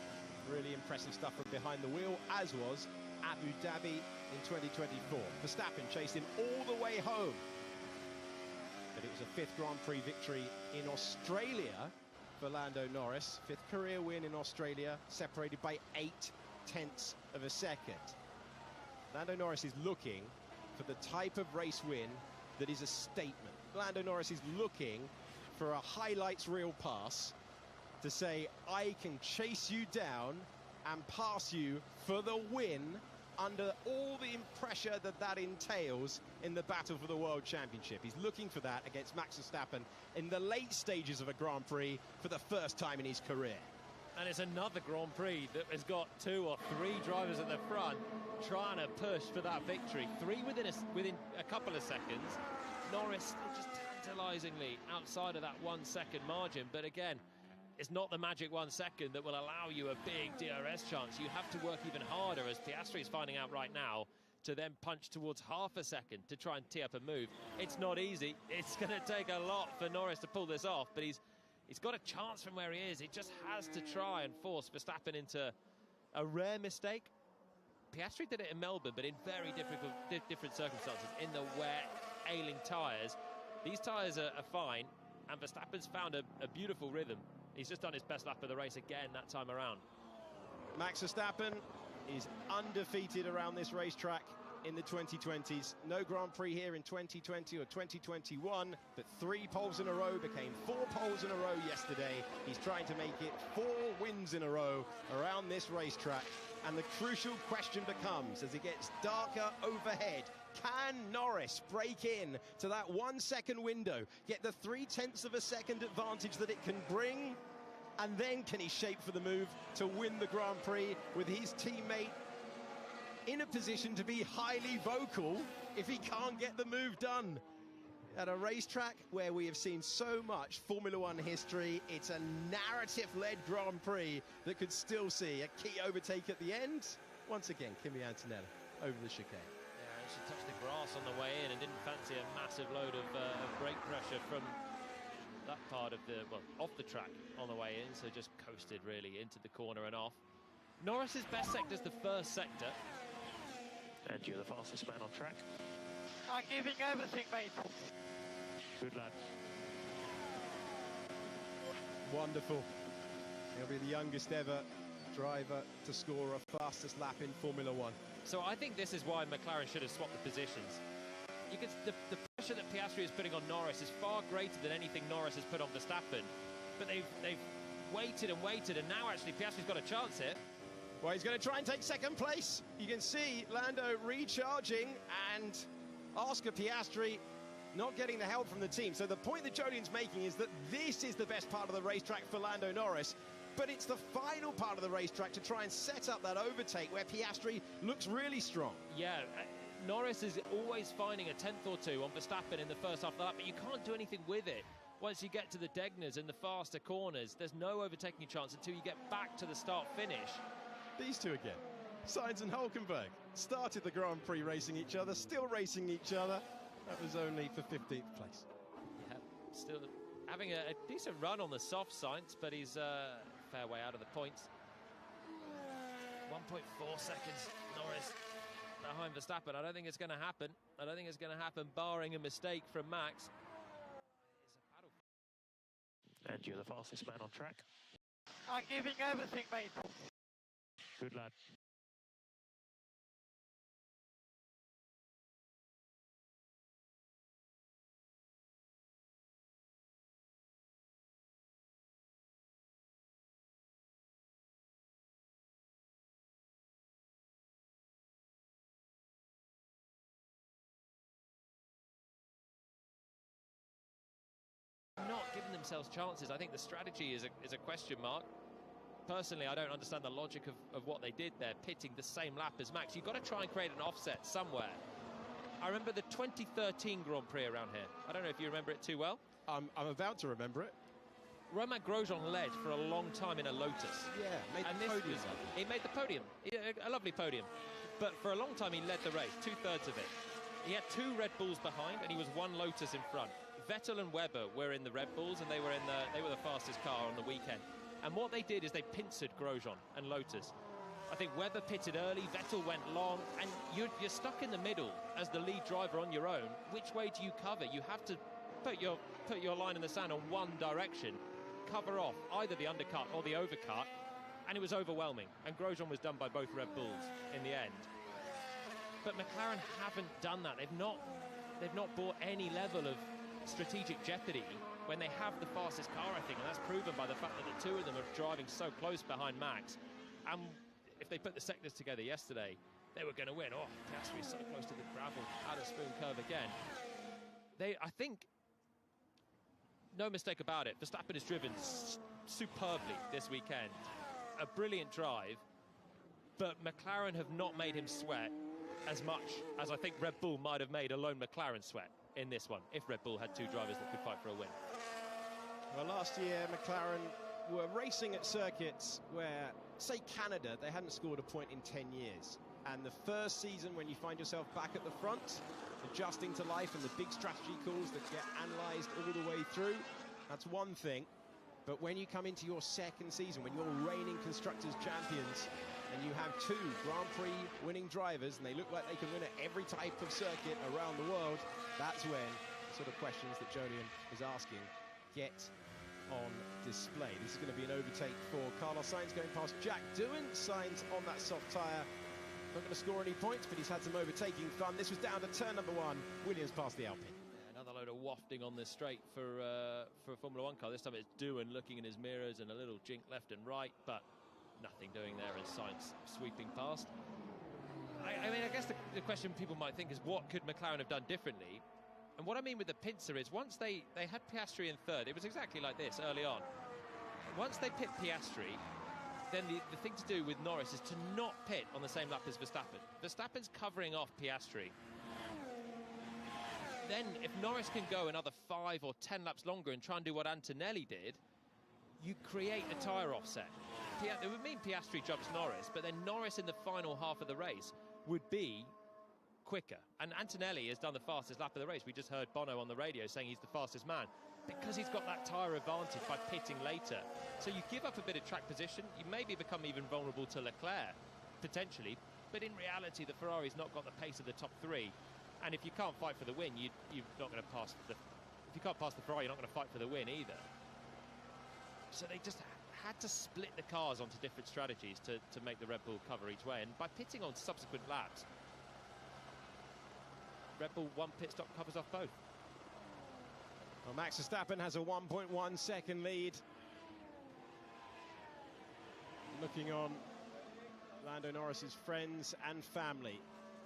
Really impressive stuff from behind the wheel, as was Abu Dhabi in 2024. Verstappen chased him all the way home. But it was a 5th Grand Prix victory in Australia for Lando Norris. 5th career win in Australia, separated by 0.8 of a second. Lando Norris is looking for the type of race win that is a statement. Lando Norris is looking for a highlights reel pass to say, I can chase you down and pass you for the win under all the pressure that entails in the battle for the World Championship. He's looking for that against Max Verstappen in the late stages of a Grand Prix for the first time in his career. And it's another Grand Prix that has got 2 or 3 drivers at the front trying to push for that victory. 3 within a couple of seconds. Norris just tantalisingly outside of that 1 second margin. But again, it's not the magic 1 second that will allow you a big DRS chance. You have to work even harder, as Piastri is finding out right now, to then punch towards half a second to try and tee up a move. It's not easy. It's going to take a lot for Norris to pull this off, but he's got a chance from where he is. He just has to try and force Verstappen into a rare mistake, Piastri did it in Melbourne, but in very different circumstances. In the wet, ailing tyres. These tyres are fine, and Verstappen's found a beautiful rhythm. He's just done his best lap of the race again that time around. Max Verstappen is undefeated around this racetrack in the 2020s. No Grand Prix here in 2020 or 2021, but 3 poles in a row became 4 poles in a row yesterday. He's trying to make it 4 wins in a row around this racetrack. And the crucial question becomes, as it gets darker overhead, can Norris break in to that 1 second window, get the 0.3 of a second advantage that it can bring? And then can he shape for the move to win the Grand Prix with his teammate in a position to be highly vocal if he can't get the move done? At a racetrack where we have seen so much Formula One history, it's a narrative-led Grand Prix that could still see a key overtake at the end. Once again, Kimi Antonella over the chicane. Yeah, she touched the grass on the way in and didn't fancy a massive load of brake pressure from that part of off the track on the way in, so just coasted really into the corner and off. Norris's best sector is the first sector. And you're the fastest man on track. I'm giving everything, mate. Good lad. Wonderful. He'll be the youngest ever driver to score a fastest lap in Formula One. So I think this is why McLaren should have swapped the positions. You can, the pressure that Piastri is putting on Norris is far greater than anything Norris has put on Verstappen. But they've waited and waited, and now actually Piastri's got a chance here. Well, he's going to try and take second place. You can see Lando recharging and Oscar Piastri not getting the help from the team. So the point that Jolyon's making is that this is the best part of the racetrack for Lando Norris. But it's the final part of the racetrack to try and set up that overtake where Piastri looks really strong. Yeah, Norris is always finding a 10th or 2 on Verstappen in the first half of the lap, but you can't do anything with it. Once you get to the Degners and the faster corners, there's no overtaking chance until you get back to the start-finish. These two again, Sainz and Hülkenberg, started the Grand Prix racing each other, still racing each other. That was only for 15th place. Yeah, still having a decent run on the soft Sainz, but he's fair way out of the points. 1.4 seconds, Norris behind Verstappen. I don't think it's going to happen. I don't think it's going to happen, barring a mistake from Max. And you're the fastest man on track. I'm giving everything, mate. Good lad. Not giving themselves chances. I think the strategy is a question mark. Personally, I don't understand the logic of what they did there, pitting the same lap as Max. You've got to try and create an offset somewhere. I remember the 2013 Grand Prix around here. I don't know if you remember it too well. I'm about to remember it. Romain Grosjean led for a long time in a Lotus. Yeah, made the podium. He made the podium, a lovely podium. But for a long time, he led the race, 2/3 of it. He had 2 Red Bulls behind, and he was 1 Lotus in front. Vettel and Webber were in the Red Bulls, and they were the fastest car on the weekend. And what they did is they pincered Grosjean and Lotus. I think Webber pitted early, Vettel went long, and you're stuck in the middle as the lead driver on your own. Which way do you cover? You have to put your line in the sand on one direction, cover off either the undercut or the overcut, and it was overwhelming. And Grosjean was done by both Red Bulls in the end. But McLaren haven't done that. They've not brought any level of strategic jeopardy when they have the fastest car, I think, and that's proven by the fact that the 2 of them are driving so close behind Max. And if they put the sectors together yesterday, they were going to win. Oh, Piastri is so close to the gravel, out of spoon curve again. I think, no mistake about it, Verstappen has driven superbly this weekend. A brilliant drive, but McLaren have not made him sweat as much as I think Red Bull might have made a lone McLaren sweat in this one, if Red Bull had 2 drivers that could fight for a win. Well, last year, McLaren were racing at circuits where, say Canada, they hadn't scored a point in 10 years. And the first season, when you find yourself back at the front, adjusting to life and the big strategy calls that get analysed all the way through, that's one thing. But when you come into your second season, when you're reigning Constructors champions, and you have two Grand Prix winning drivers, and they look like they can win at every type of circuit around the world, that's when the sort of questions that Jolyon is asking get on display. This is going to be an overtake for Carlos Sainz going past Jack Doohan. Sainz on that soft tyre. Not going to score any points, but he's had some overtaking fun. This was down to turn number 1. Williams past the Alpine. Another load of wafting on this straight for a Formula 1 car. This time it's Doohan looking in his mirrors and a little jink left and right, but nothing doing there as Sainz sweeping past. I mean, I guess the question people might think is, what could McLaren have done differently? And what I mean with the pincer is, once they had Piastri in third, it was exactly like this early on. Once they pit Piastri, then the thing to do with Norris is to not pit on the same lap as Verstappen. Verstappen's covering off Piastri. Then if Norris can go another 5 or 10 laps longer and try and do what Antonelli did, you create a tyre offset. It would mean Piastri jumps Norris, but then Norris in the final half of the race would be quicker. And Antonelli has done the fastest lap of the race. We just heard Bono on the radio saying he's the fastest man because he's got that tyre advantage by pitting later. So you give up a bit of track position, you maybe become even vulnerable to Leclerc, potentially, but in reality the Ferrari's not got the pace of the top 3. And if you can't fight for the win, you're not going to pass the... If you can't pass the Ferrari, you're not going to fight for the win either. So they just had to split the cars onto different strategies to make the Red Bull cover each way. And by pitting on subsequent laps, Red Bull 1 pit stop covers off both. Well, Max Verstappen has a 1.1 second lead. Looking on, Lando Norris's friends and family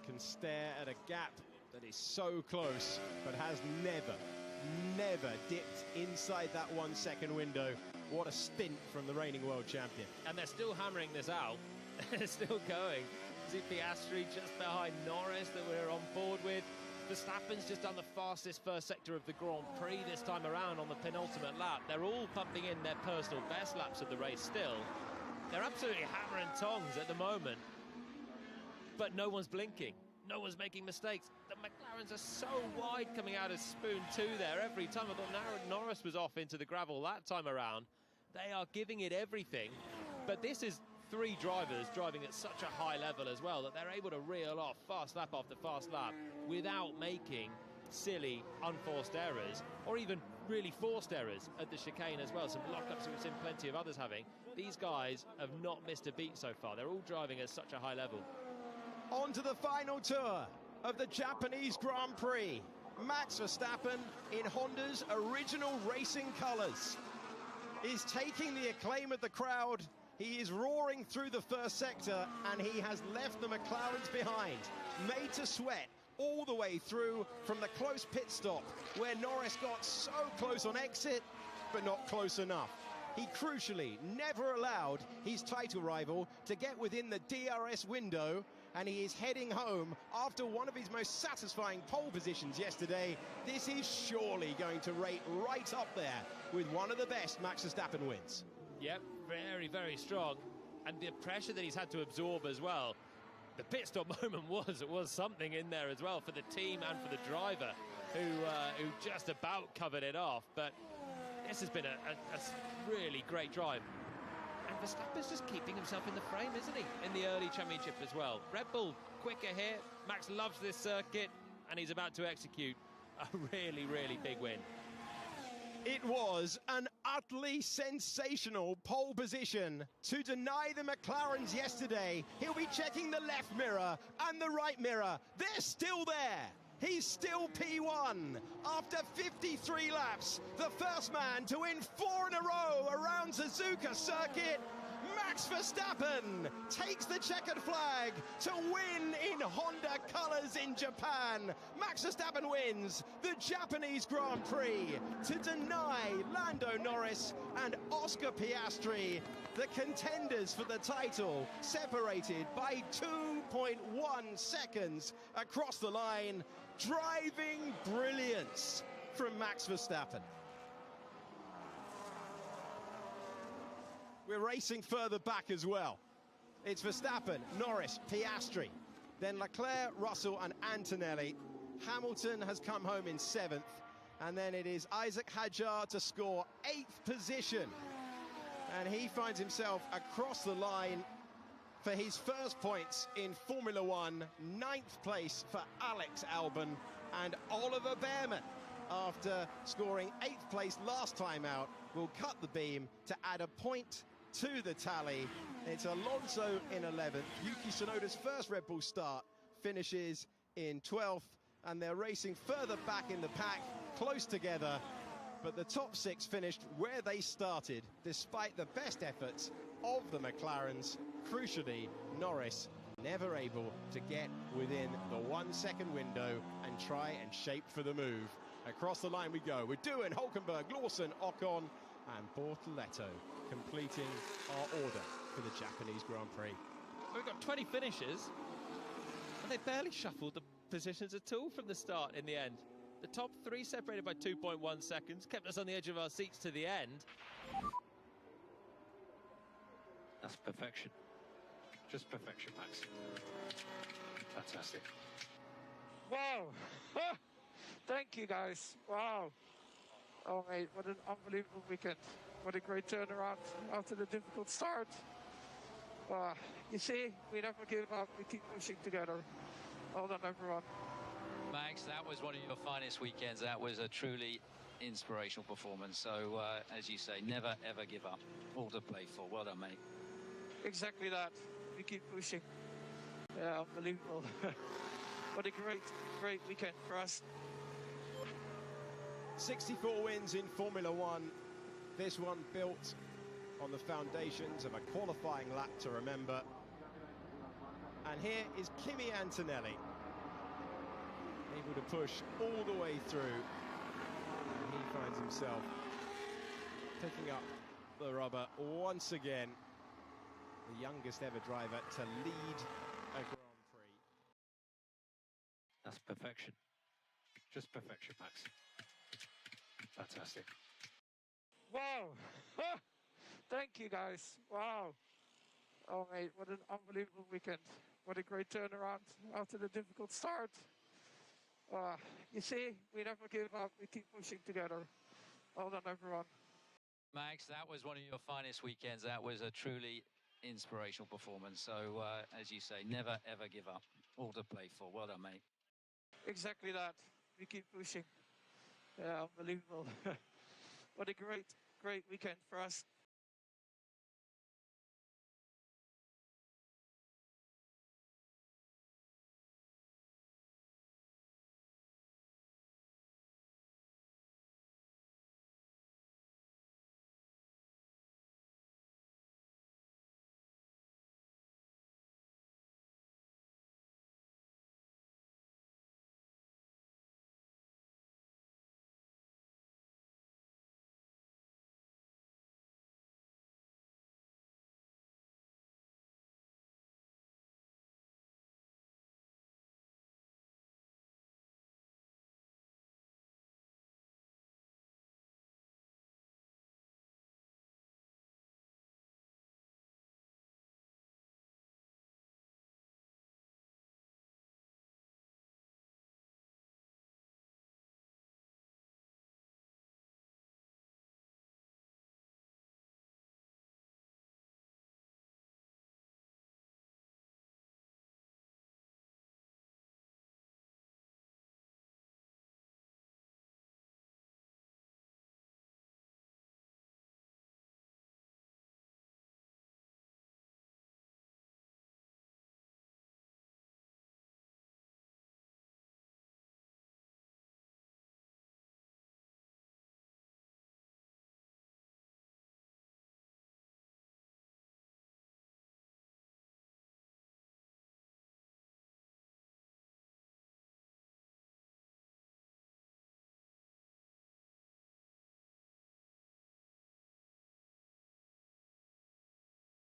can stare at a gap that is so close, but has never dipped inside that 1 second window. What a stint from the reigning world champion. And they're still hammering this out. They're still going. Is it Piastri just behind Norris that we're on board with? Verstappen's just done the fastest first sector of the Grand Prix this time around on the penultimate lap. They're all pumping in their personal best laps of the race still. They're absolutely hammer and tongs at the moment. But no one's blinking. No one's making mistakes. The McLarens are so wide coming out of Spoon 2 there every time. I thought Norris was off into the gravel that time around. They are giving it everything. But this is 3 drivers driving at such a high level as well that they're able to reel off fast lap after fast lap without making silly, unforced errors, or even really forced errors at the chicane as well. Some lockups we've seen plenty of others having. These guys have not missed a beat so far. They're all driving at such a high level. On to the final tour of the Japanese Grand Prix. Max Verstappen, in Honda's original racing colours, is taking the acclaim of the crowd. He is roaring through the first sector, and he has left the McLarens behind, made to sweat all the way through from the close pit stop, where Norris got so close on exit, but not close enough. He crucially never allowed his title rival to get within the DRS window, and he is heading home after one of his most satisfying pole positions yesterday. This is surely going to rate right up there with one of the best Max Verstappen wins. Yep, very, very strong. And the pressure that he's had to absorb as well. The pit stop moment was something in there as well for the team and for the driver, who just about covered it off. But this has been a really great drive. And Verstappen's just keeping himself in the frame, isn't he? In the early championship as well. Red Bull quicker here. Max loves this circuit, and he's about to execute a really, really big win. It was an utterly sensational pole position to deny the McLarens yesterday. He'll be checking the left mirror and the right mirror. They're still there. He's still P1 after 53 laps. The first man to win 4 in a row around Suzuka circuit. Max Verstappen takes the checkered flag to win in Honda colours in Japan. Max Verstappen wins the Japanese Grand Prix to deny Lando Norris and Oscar Piastri, the contenders for the title, separated by 2.1 seconds across the line. Driving brilliance from Max Verstappen. We're racing further back as well. It's Verstappen, Norris, Piastri, then Leclerc, Russell and Antonelli. Hamilton has come home in 7th, And then it is Isaac Hadjar to score 8th position. And he finds himself across the line for his first points in Formula One. 9th place for Alex Albon and Oliver Behrman, after scoring 8th place last time out, will cut the beam to add a point to the tally. It's Alonso in 11th. Yuki Tsunoda's first Red Bull start finishes in 12th, and they're racing further back in the pack, close together. But the top 6 finished where they started, despite the best efforts of the McLarens. Crucially, Norris never able to get within the 1 second window and try and shape for the move. Across the line we go. We're doing Hulkenberg, Lawson, Ocon and Bortoletto completing our order for the Japanese Grand Prix. We've got 20 finishes, and they barely shuffled the positions at all from the start in the end. The top 3 separated by 2.1 seconds, kept us on the edge of our seats to the end. That's perfection. Just perfection, Max. Fantastic. Wow. Thank you, guys. Wow. Oh, mate, what an unbelievable weekend. What a great turnaround after the difficult start. You see, we never give up. We keep pushing together. Well done, everyone. Max, that was one of your finest weekends. That was a truly inspirational performance. So, as you say, never, ever give up. All to play for. Well done, mate. Exactly that. We keep pushing. Yeah, unbelievable. What a great weekend for us. 64 wins in Formula One. This one built on the foundations of a qualifying lap to remember. And here is Kimi Antonelli, able to push all the way through. And he finds himself picking up the rubber once again. The youngest ever driver to lead a Grand Prix. That's perfection. Just perfection, Max. Fantastic. Wow. Thank you, guys. Wow. Oh, mate, what an unbelievable weekend. What a great turnaround after the difficult start. You see, we never give up. We keep pushing together. Well done, everyone. Max, that was one of your finest weekends. That was a truly inspirational performance. So, as you say, never, ever give up. All to play for. Well done, mate. Exactly that. We keep pushing. Yeah, unbelievable. What a great weekend for us.